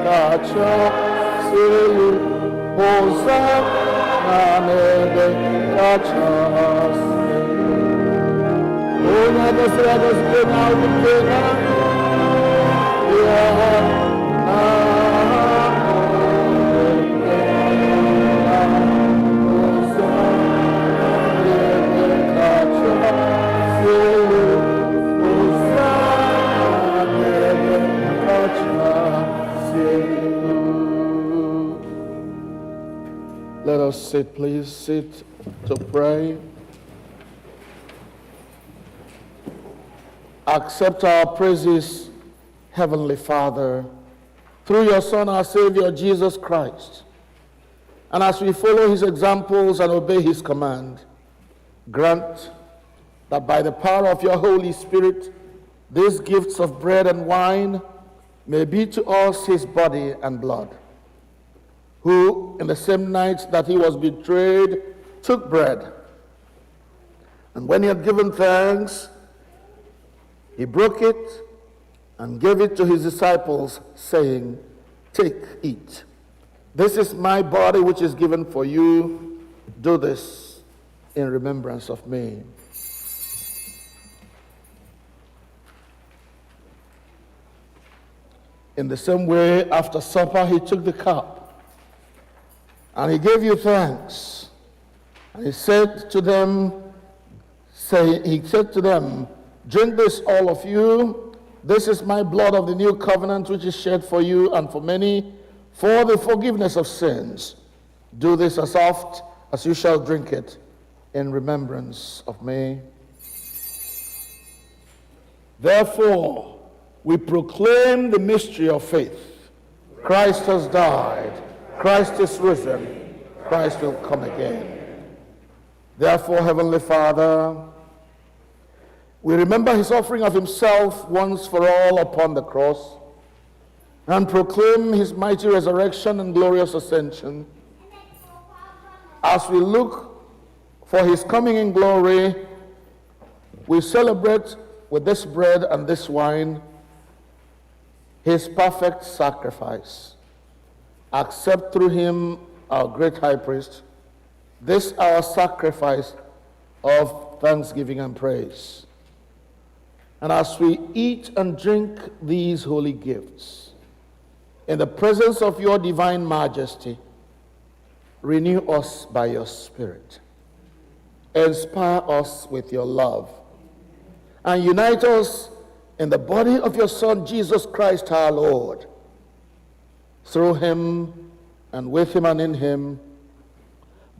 kachasị elu, Hosanna n'ebe kachasị elu. Onye agọziri agọzi na-arụte na ya na Hosanna n'ebe kachasị elu, Hosanna n'ebe kachasị elu. Let us sit, please. Sit to pray. Accept our praises, Heavenly Father, through your Son, our Savior, Jesus Christ. And as we follow his examples and obey his command, grant that by the power of your Holy Spirit, these gifts of bread and wine may be to us his body and blood, who, in the same night that he was betrayed, took bread. And when he had given thanks, he broke it and gave it to his disciples, saying, "Take, eat. This is my body which is given for you. Do this in remembrance of me." In the same way, after supper, he took the cup, and he gave you thanks. And he said to them, "Drink this, all of you. This is my blood of the new covenant, which is shed for you and for many for the forgiveness of sins. Do this as oft as you shall drink it in remembrance of me." Therefore, we proclaim the mystery of faith. Christ has died. Christ is risen. Christ will come again. Therefore, Heavenly Father, we remember his offering of himself once for all upon the cross, and proclaim his mighty resurrection and glorious ascension. As we look for his coming in glory, we celebrate with this bread and this wine his perfect sacrifice. Accept through him, our great high priest, this our sacrifice of thanksgiving and praise. And as we eat and drink these holy gifts, in the presence of your divine majesty, renew us by your Spirit. Inspire us with your love. And unite us in the body of your Son, Jesus Christ our Lord. Through him and with him and in him,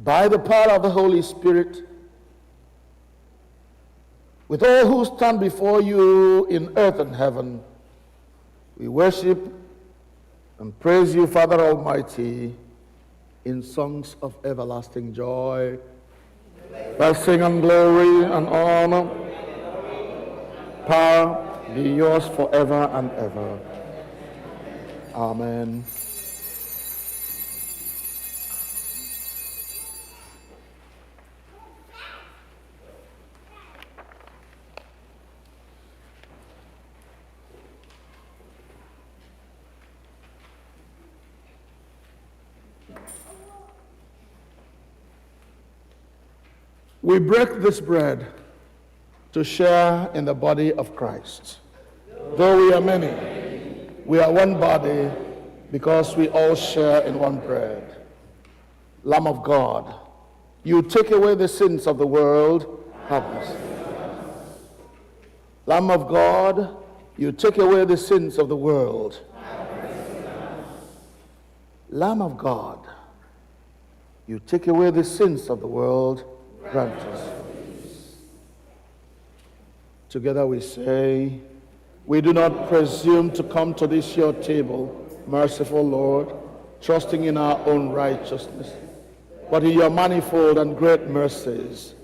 by the power of the Holy Spirit, with all who stand before you in earth and heaven, we worship and praise you, Father Almighty, in songs of everlasting joy. Blessing and glory and honor, power be yours forever and ever. Amen. We break this bread to share in the body of Christ. Though we are many, we are one body because we all share in one bread. Lamb of God, you take away the sins of the world, have mercy. Lamb of God, you take away the sins of the world. Lamb of God, you take away the sins of the world, grant us. Together we say, we do not presume to come to this your table, merciful Lord, trusting in our own righteousness, but in your manifold and great mercies.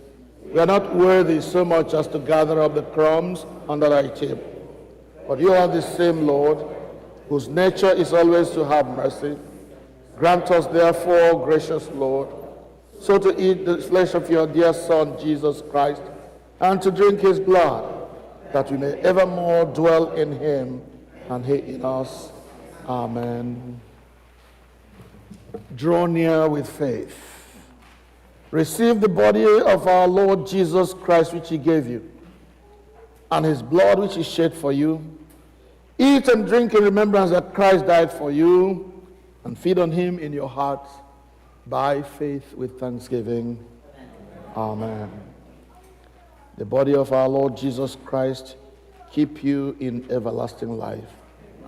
We are not worthy so much as to gather up the crumbs under thy table. But you are the same Lord, whose nature is always to have mercy. Grant us therefore, gracious Lord, so to eat the flesh of your dear Son, Jesus Christ, and to drink his blood, that we may evermore dwell in him and he in us. Amen. Draw near with faith. Receive the body of our Lord Jesus Christ, which he gave you, and his blood, which he shed for you. Eat and drink in remembrance that Christ died for you, and feed on him in your hearts by faith with thanksgiving. Amen. The body of our Lord Jesus Christ keep you in everlasting life.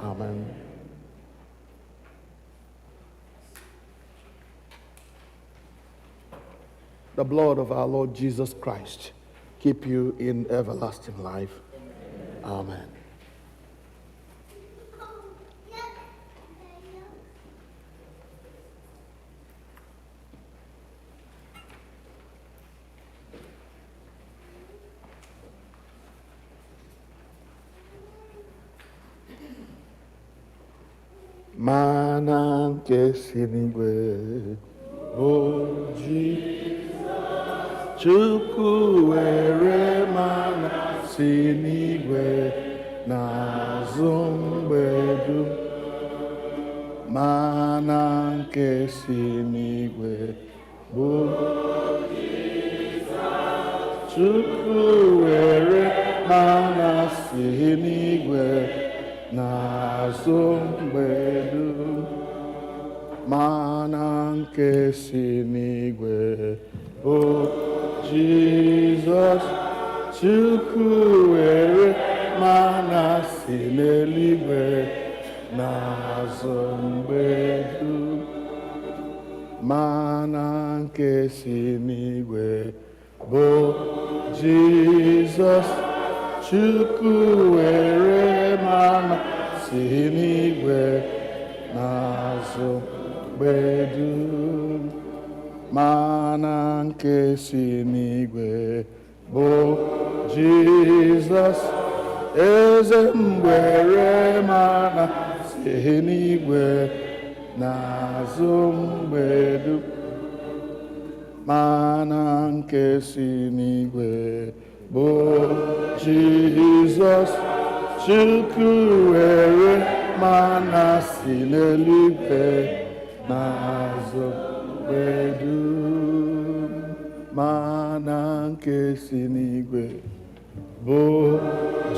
Amen. The blood of our Lord Jesus Christ keep you in everlasting life. Amen. Mana nke si n'igwe, o Jizọs, Chukwu were mana si n'igwe n'azụ mgbe dum. Mana nke si n'igwe, o Jizọs, Chukwu were mana si n'igwe n'azụ mgbe dum. Mana nke si n'igwe, o Jizọs, Chukwu were mana si n'eluigwe n'azụ mgbe dum. Mana nke si n'igwe, o Jizọs, Chukwu were mana si n'igwe n'azụ mgbe dum. Mana nke si n'igwe, bụ Jizọs, eze were mana si n'igwe n'azụ mgbe dum. Mana nke si n'igwe, bụ Jizọs, Chukwu were mana si n'eluigwe n'azụ mgbe dum. Mana nke si n'igwe bụ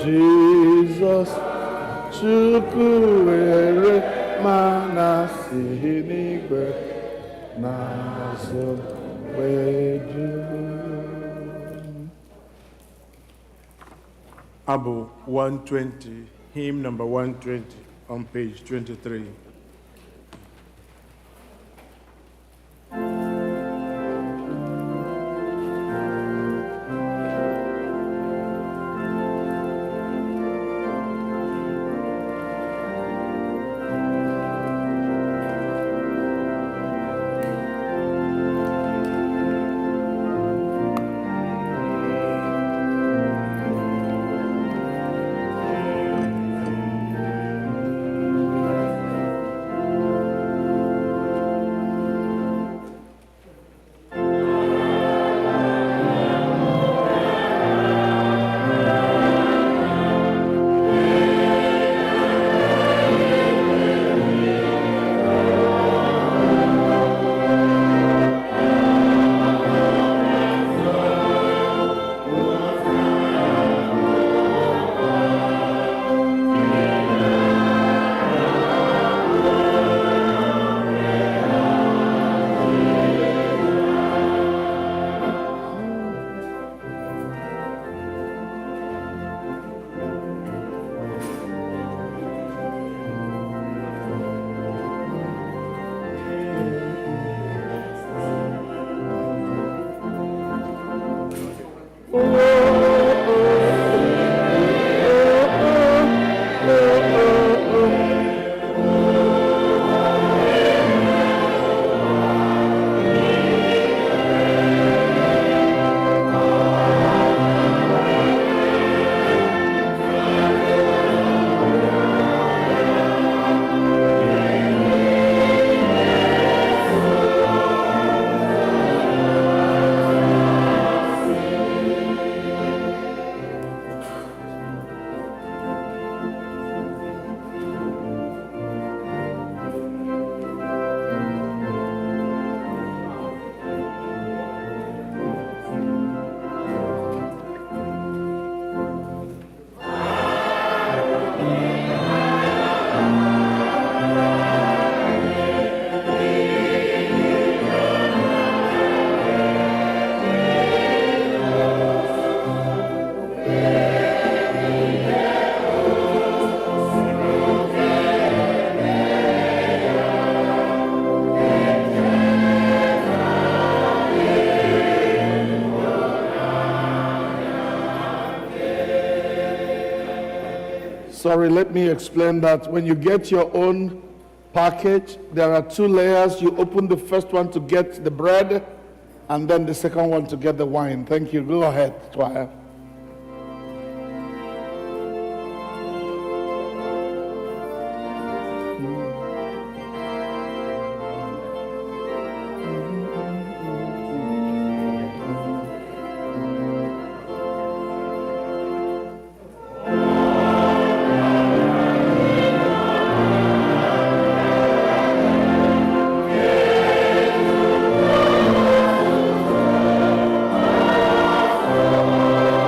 Jizọs Chukwu were mana si n'igwe n'azụ wee dum. Abu 120, hymn number 120 on page 23. Sorry, let me explain that. When you get your own package, there are 2 layers. You open the first one to get the bread, and then the second one to get the wine. Thank you. Go ahead, Twaya. Oh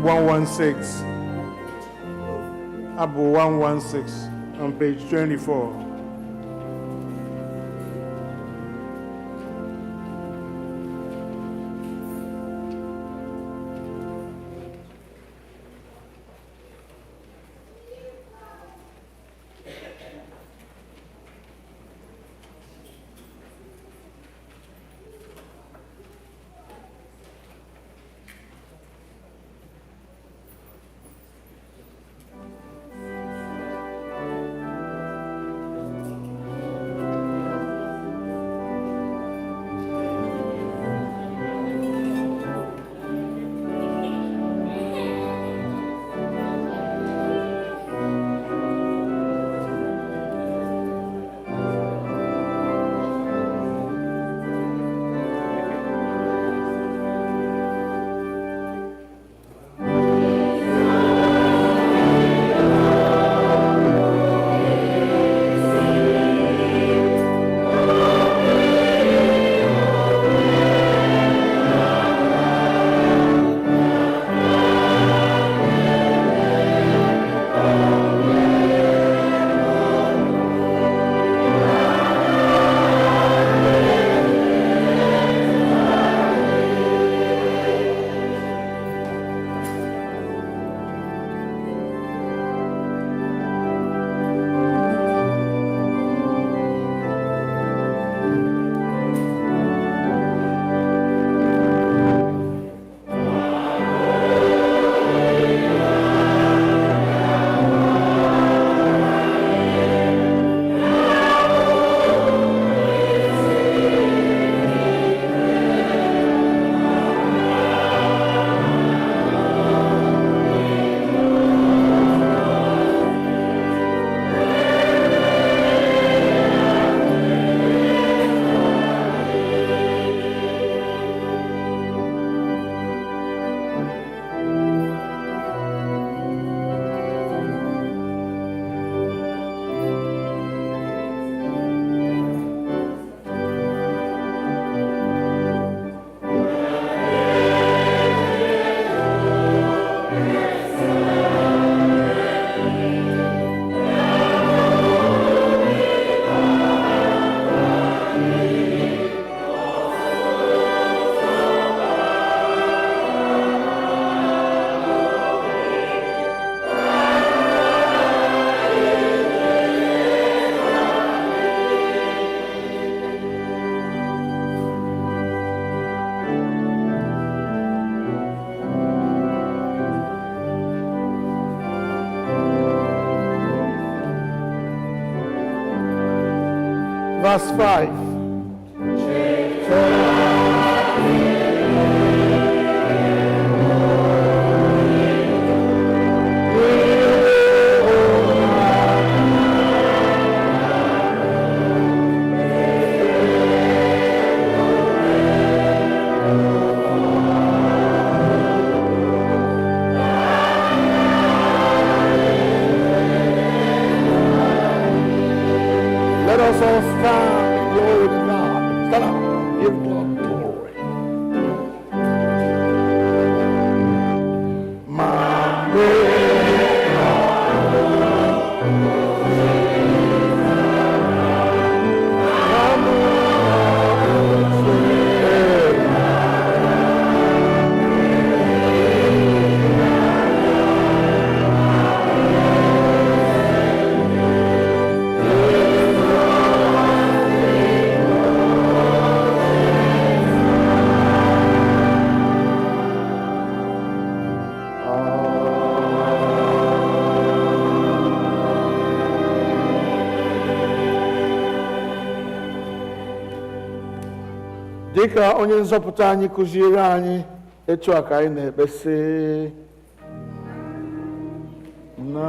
116. Abu 116 on page 24. Verse 5. Let us all stand in glory to God. Stand up. Give God glory. Dịka onye nzọpụta anyị kụziere anyị etu a ka anyị na-ekpesị na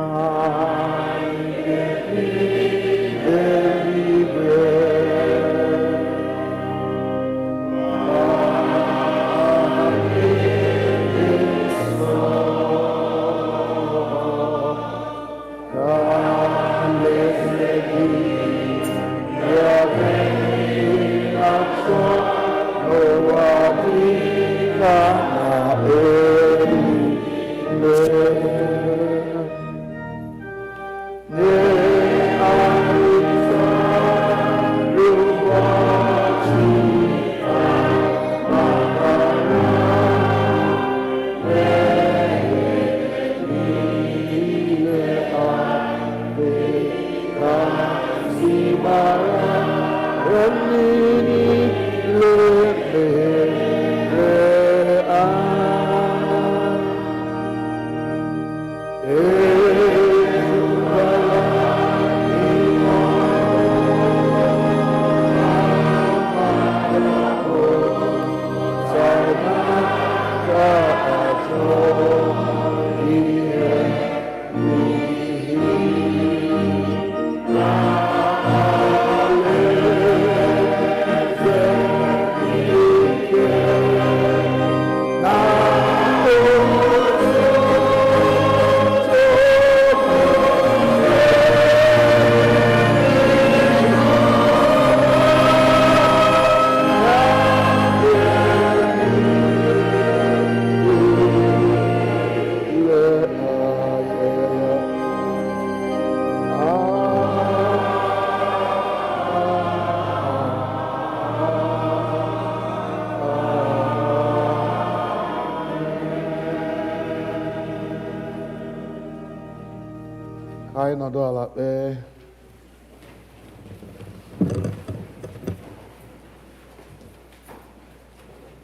anyị nọdụ ala kpee.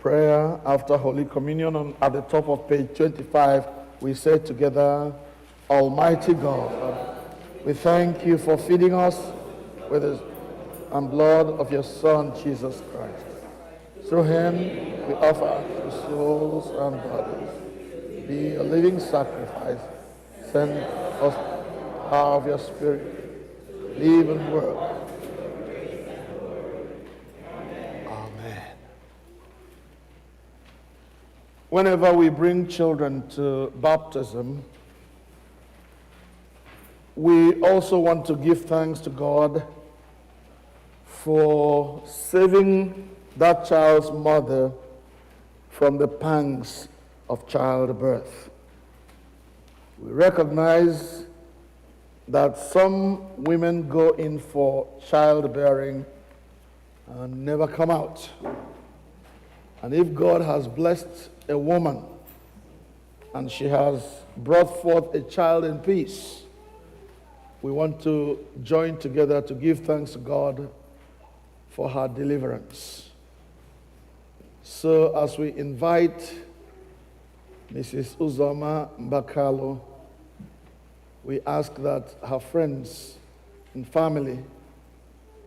Prayer after Holy Communion at the top of page 25, we say together, Almighty God, we thank you for feeding us with the and blood of your Son, Jesus Christ. Through him, we offer the souls and bodies, be a living sacrifice. Send us the power of your Spirit, live and work. Amen. Whenever we bring children to baptism, we also want to give thanks to God for saving that child's mother from the pangs of childbirth. We recognize that some women go in for childbearing and never come out. And if God has blessed a woman and she has brought forth a child in peace, we want to join together to give thanks to God for her deliverance. So as we invite Mrs. Uzoma Mbakalo, we ask that her friends and family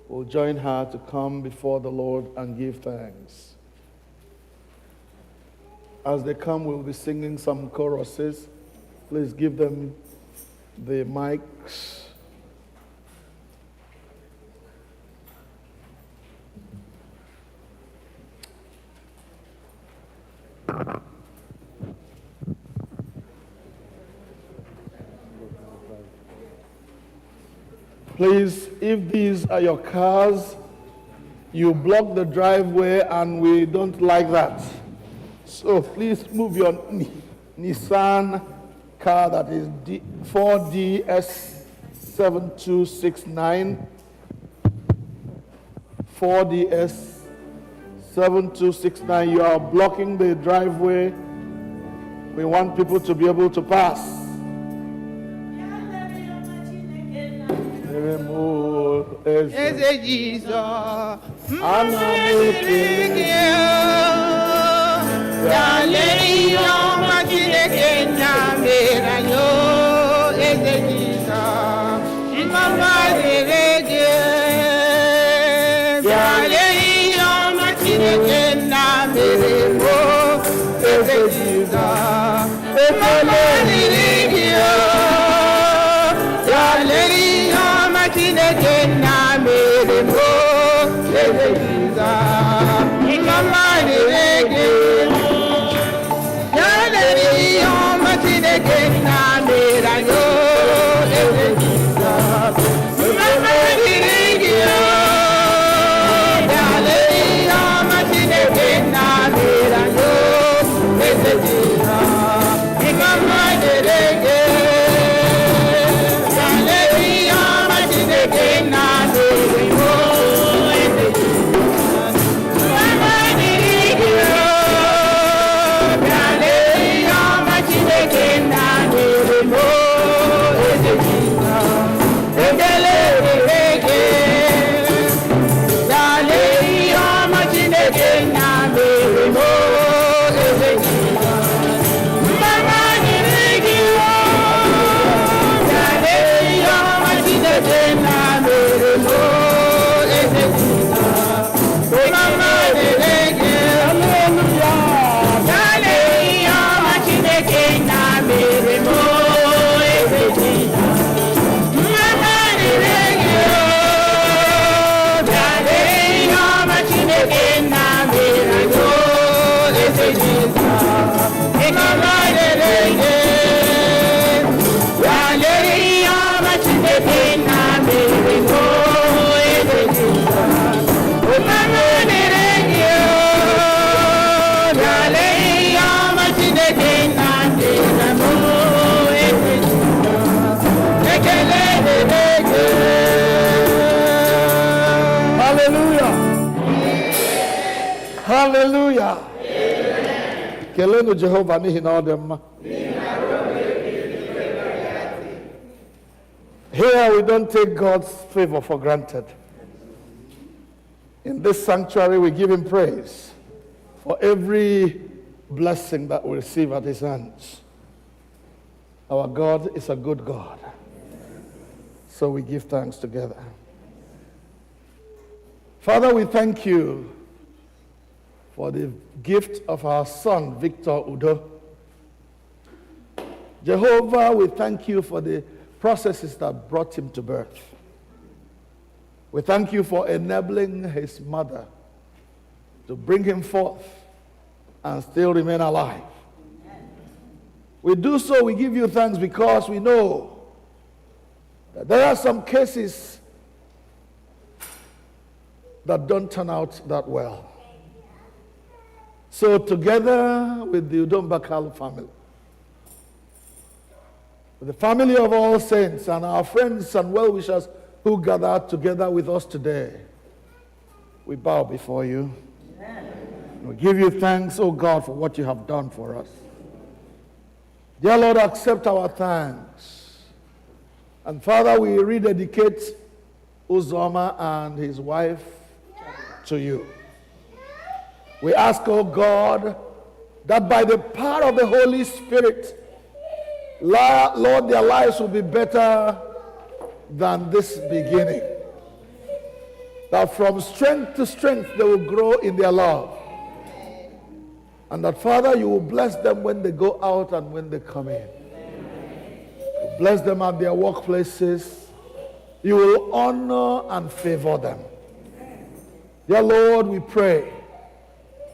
will join her to come before the Lord and give thanks. As they come, we'll be singing some choruses. Please give them the mics. Please, if these are your cars, you block the driveway and we don't like that. So please move your Nissan car that is 4DS7269. 4DS7269, you are blocking the driveway. We want people to be able to pass. Eze Jesus, Hallelujah. Kelenu Jehovah n'ihi na ọ dị mma. Here we don't take God's favor for granted. In this sanctuary, we give him praise for every blessing that we receive at his hands. Our God is a good God. So we give thanks together. Father, we thank you for the gift of our son, Victor Udo. Jehovah, we thank you for the processes that brought him to birth. We thank you for enabling his mother to bring him forth and still remain alive. We do so, we give you thanks because we know that there are some cases that don't turn out that well. So together with the Udombakal family, with the family of all saints and our friends and well-wishers who gathered together with us today, we bow before you. Amen. We give you thanks, O God, for what you have done for us. Dear Lord, accept our thanks. And Father, we rededicate Uzoma and his wife to you. We ask, O God, that by the power of the Holy Spirit, Lord, their lives will be better than this beginning. That from strength to strength they will grow in their love. And that, Father, you will bless them when they go out and when they come in. You bless them at their workplaces. You will honor and favor them. Dear Lord, we pray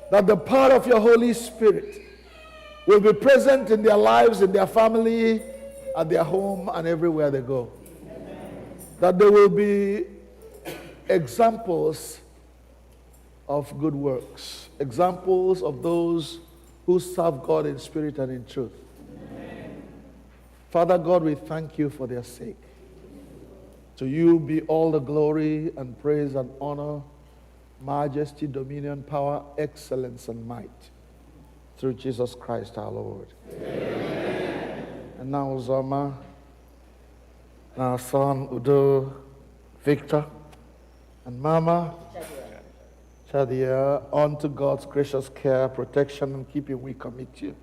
that the power of your Holy Spirit will be present in their lives, in their family, at their home, and everywhere they go. That there will be examples of good works, examples of those who serve God in spirit and in truth. Amen. Father God, we thank you for their sake. To you be all the glory and praise and honor, majesty, dominion, power, excellence, and might. Through Jesus Christ our Lord. Amen. And now Uzoma, and our son Udo, Victor, and Mama Chadia, unto God's gracious care, protection, and keeping we commit you.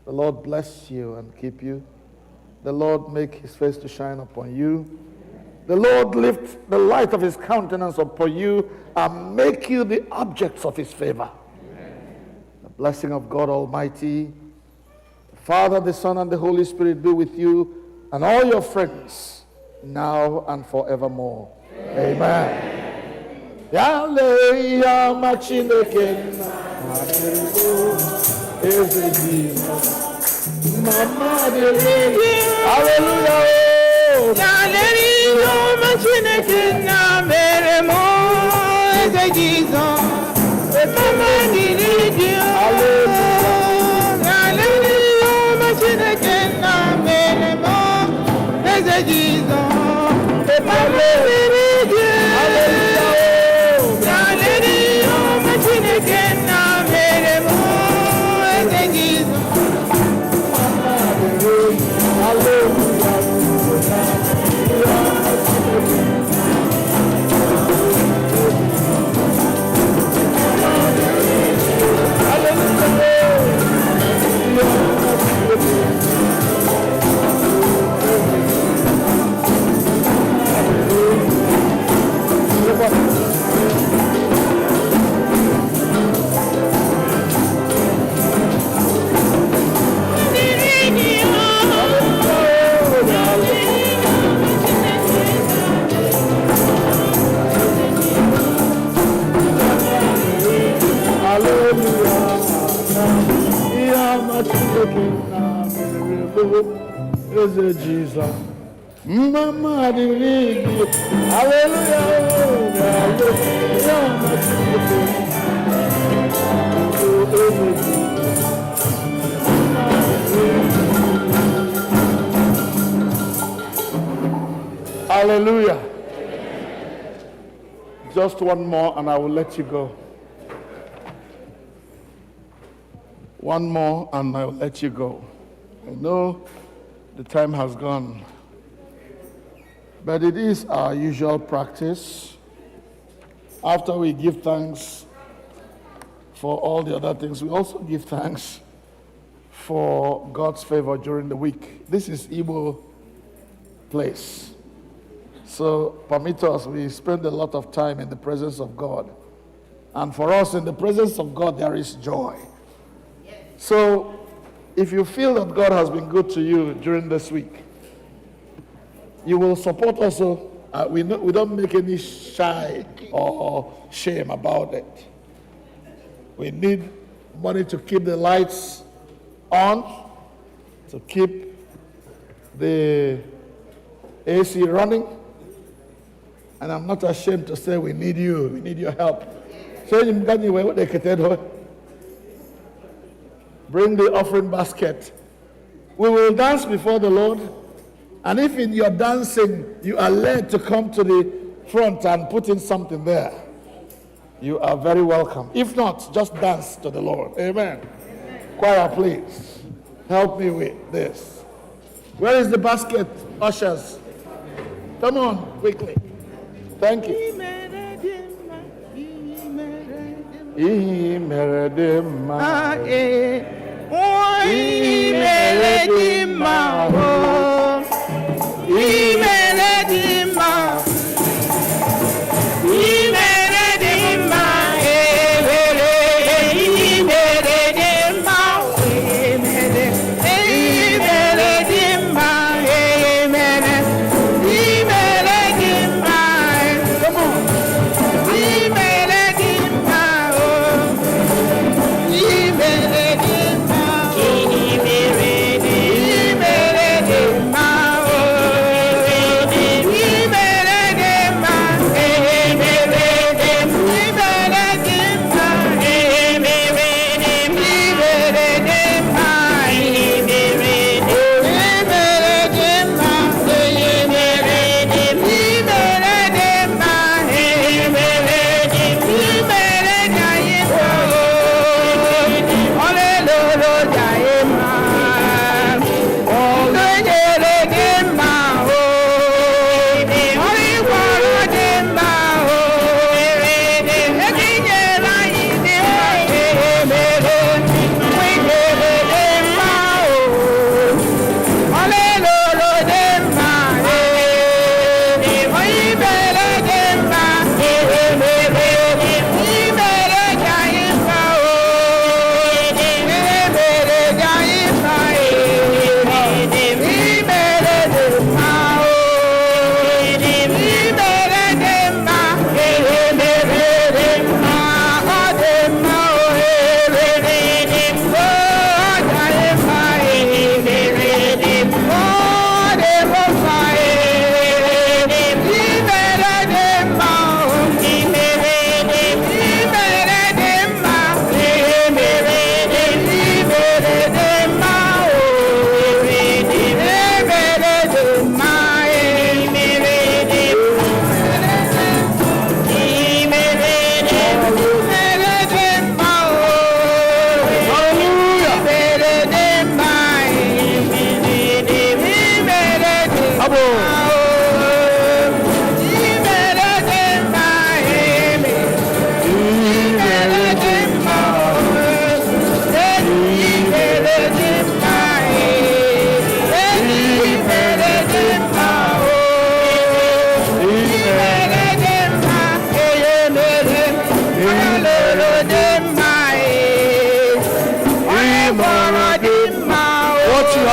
The Lord bless you and keep you. The Lord make his face to shine upon you. The Lord lift the light of his countenance upon you and make you the objects of his favor. The blessing of God Almighty, the Father, the Son, and the Holy Spirit be with you and all your friends now and forevermore. Amen. Hallelujah. Jesus. Mama diri. Hallelujah. Hallelujah. Just one more and I will let you go. One more and I will let you go. I know the time has gone. But it is our usual practice, after we give thanks for all the other things, we also give thanks for God's favor during the week. This is Igbo place. So permit us, we spend a lot of time in the presence of God. And for us, in the presence of God, there is joy. So if you feel that God has been good to you during this week, you will support us. We don't make any shy or shame about it. We need money to keep the lights on, to keep the AC running. And I'm not ashamed to say we need you. We need your help. Bring the offering basket. We will dance before the Lord. And if in your dancing you are led to come to the front and put in something there, you are very welcome. If not, just dance to the Lord. Amen. Choir, please. Help me with this. Where is the basket, ushers? Come on, quickly. Thank you.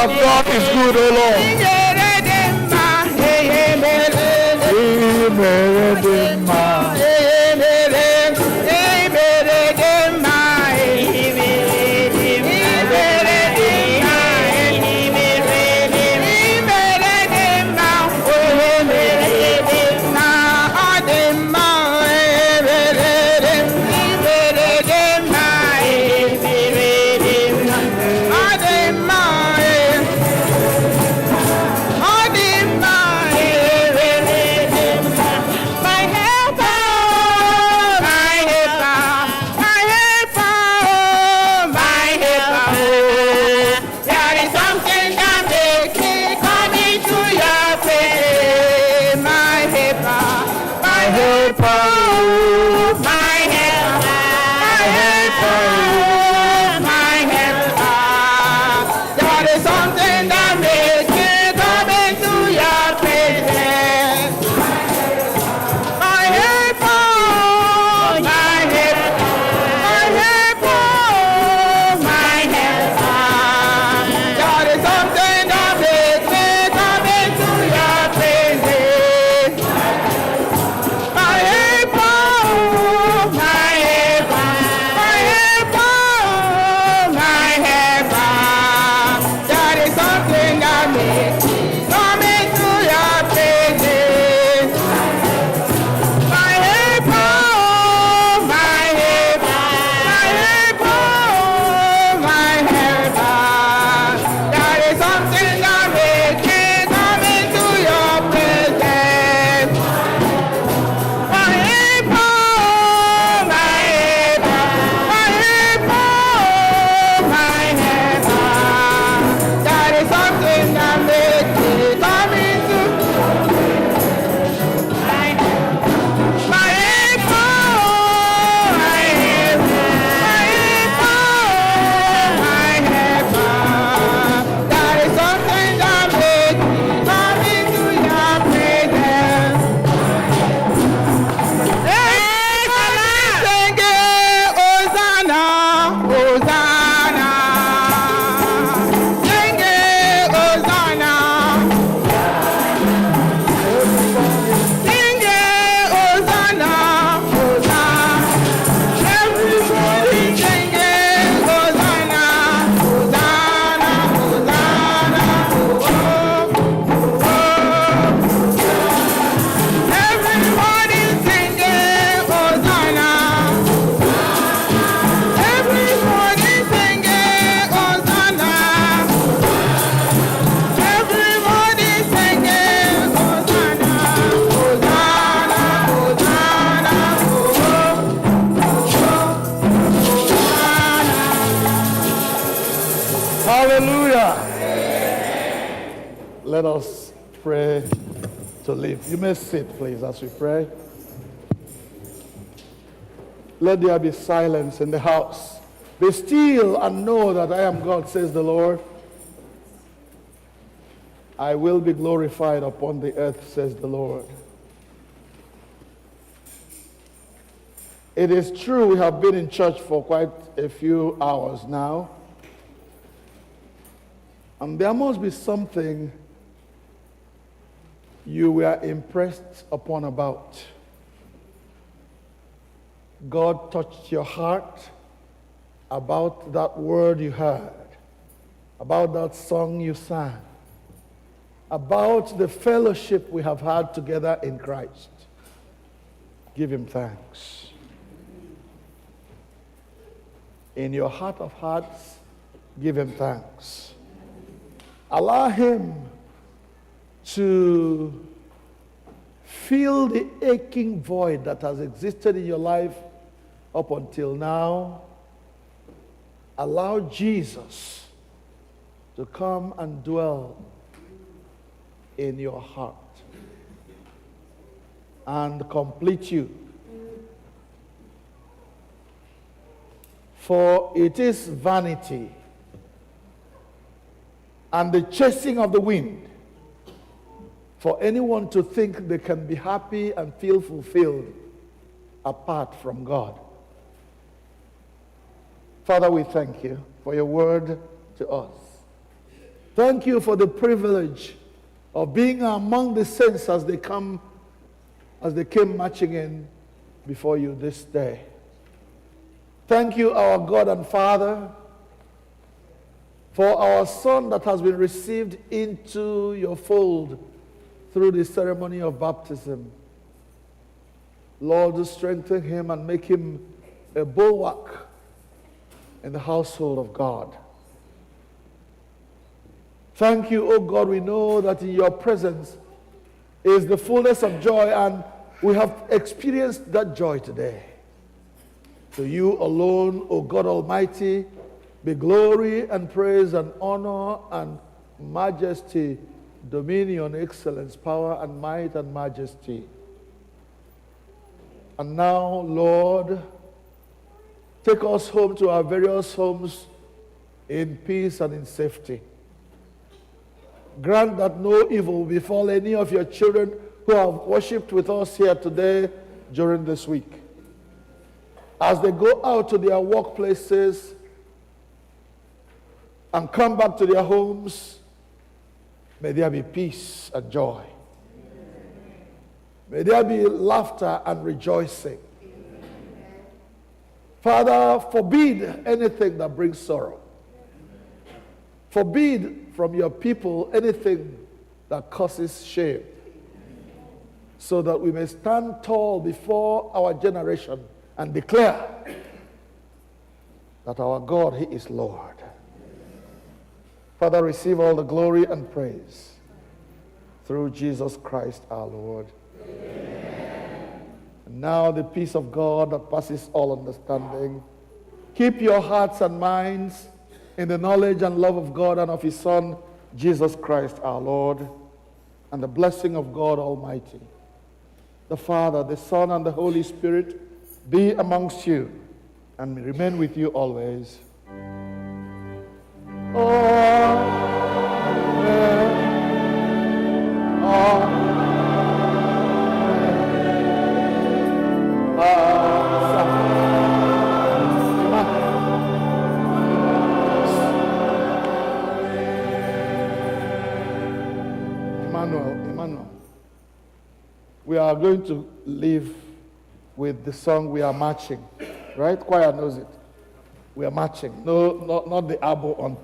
of God is good, O Lord. My Hallelujah. Let us pray to live. You may sit, please, as we pray. Let there be silence in the house. Be still and know that I am God, says the Lord. I will be glorified upon the earth, says the Lord. It is true we have been in church for quite a few hours now. And there must be something you were impressed upon about. God touched your heart about that word you heard, about that song you sang, about the fellowship we have had together in Christ. Give him thanks. In your heart of hearts, give him thanks. Allow him to fill the aching void that has existed in your life up until now. Allow Jesus to come and dwell in your heart and complete you. For it is vanity and the chasing of the wind for anyone to think they can be happy and feel fulfilled apart from God. Father, we thank you for your word to us. Thank you for the privilege of being among the saints as they came marching in before you this day. Thank you, our God and Father, for our son that has been received into your fold through the ceremony of baptism. Lord, strengthen him and make him a bulwark in the household of God. Thank you, oh God. We know that in your presence is the fullness of joy, and we have experienced that joy today. To you alone, O God Almighty, be glory and praise and honor and majesty, dominion, excellence, power and might and majesty. And now, Lord, take us home to our various homes in peace and in safety. Grant that no evil befall any of your children who have worshipped with us here today during this week. As they go out to their workplaces and come back to their homes, may there be peace and joy. May there be laughter and rejoicing. Father, forbid anything that brings sorrow. Forbid from your people anything that causes shame, so that we may stand tall before our generation and declare that our God, he is Lord. Father, receive all the glory and praise through Jesus Christ our Lord. Amen. And now the peace of God that passes all understanding, keep your hearts and minds in the knowledge and love of God and of his Son, Jesus Christ our Lord, and the blessing of God Almighty, the Father, the Son, and the Holy Spirit be amongst you and remain with you always. Emmanuel, we are going to leave with the song We Are Marching, right? Choir knows it. We are marching. No, not the abo on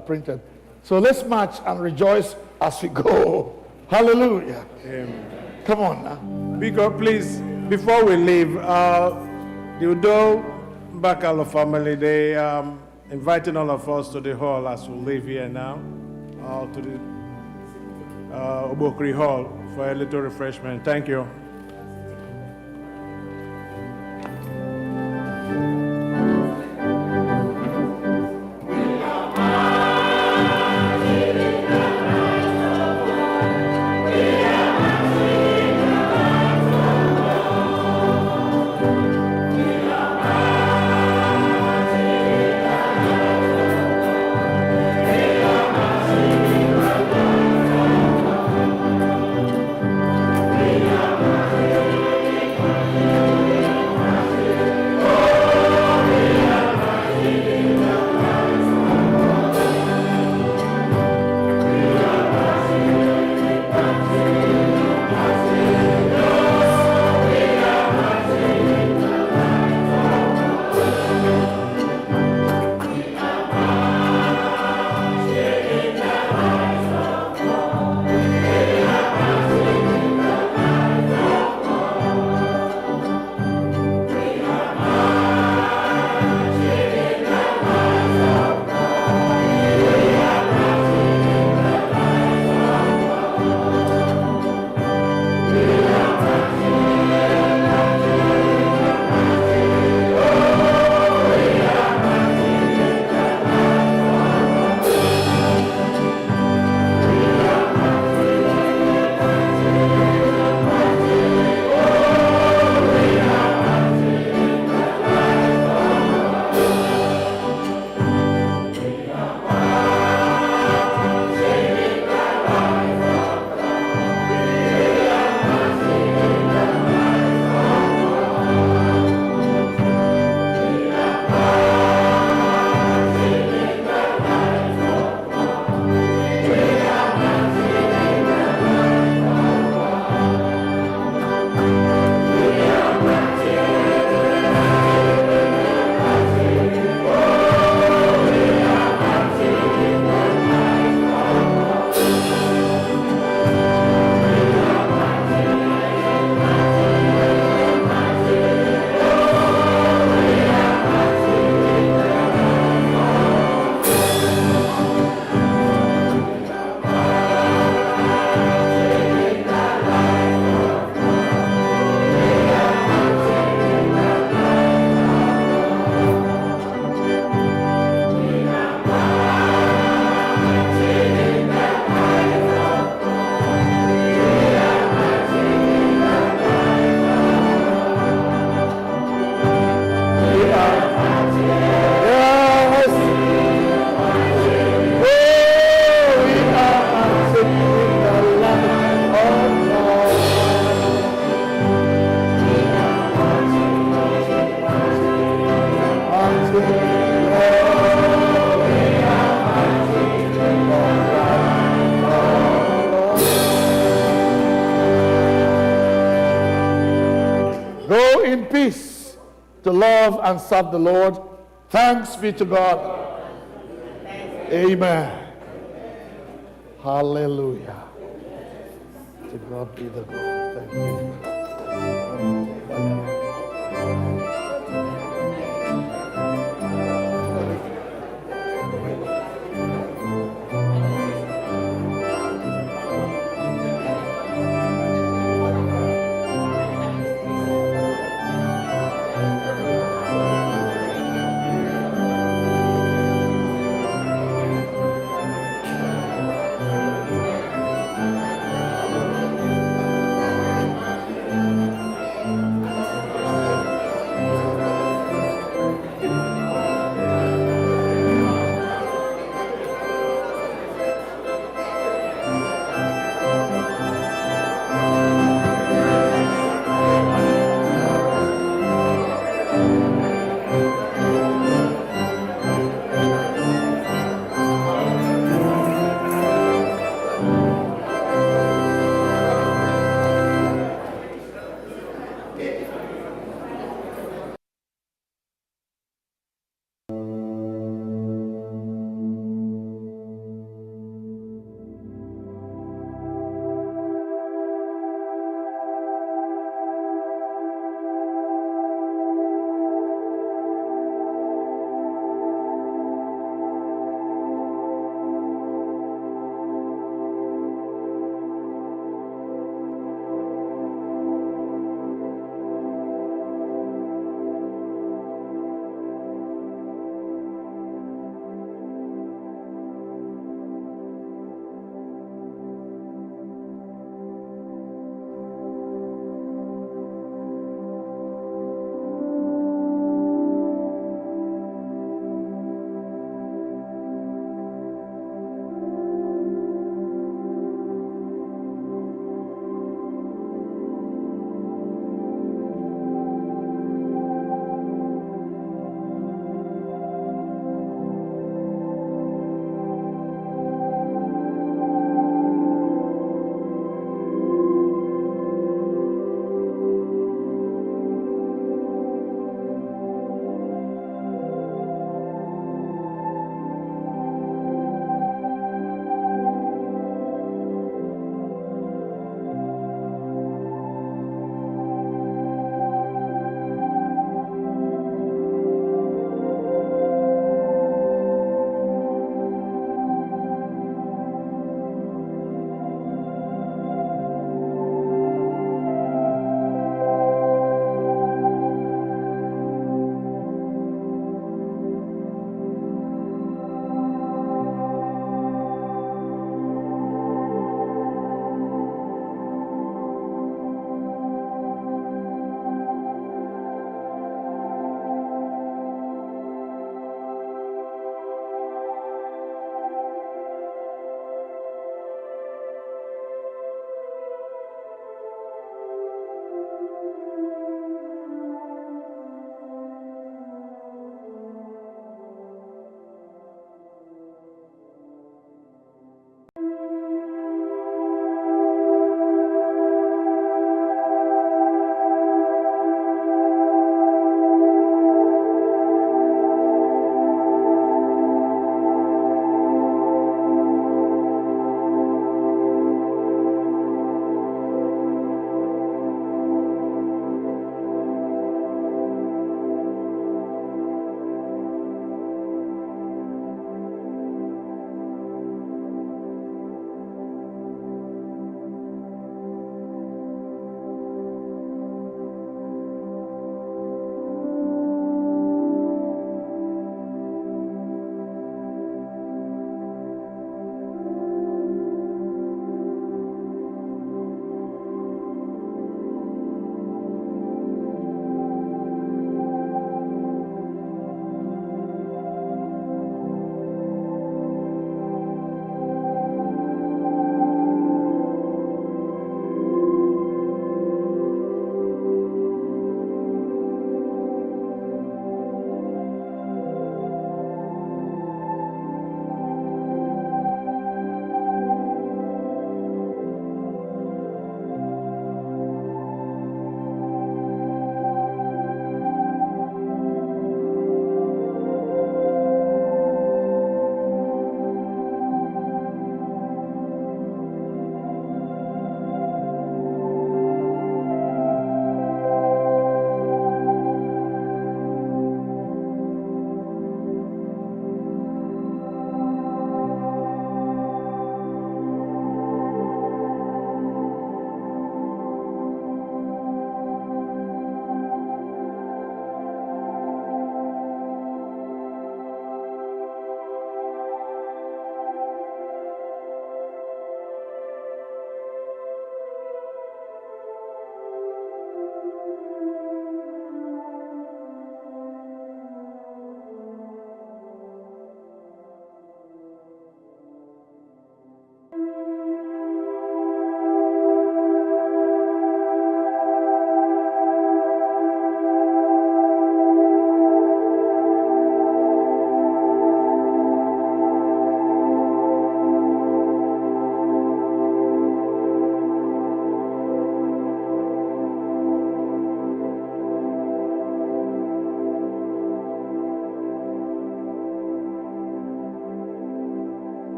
printed. So let's march and rejoice as we go. Hallelujah. Amen. Come on now. Biko, please, before we leave, the Udo Bakalo family, they inviting all of us to the hall as we leave here now, to the Obokri Hall for a little refreshment. Thank you. to love and serve the Lord. Thanks be to God. Amen. Hallelujah. To God be the glory. Thank you.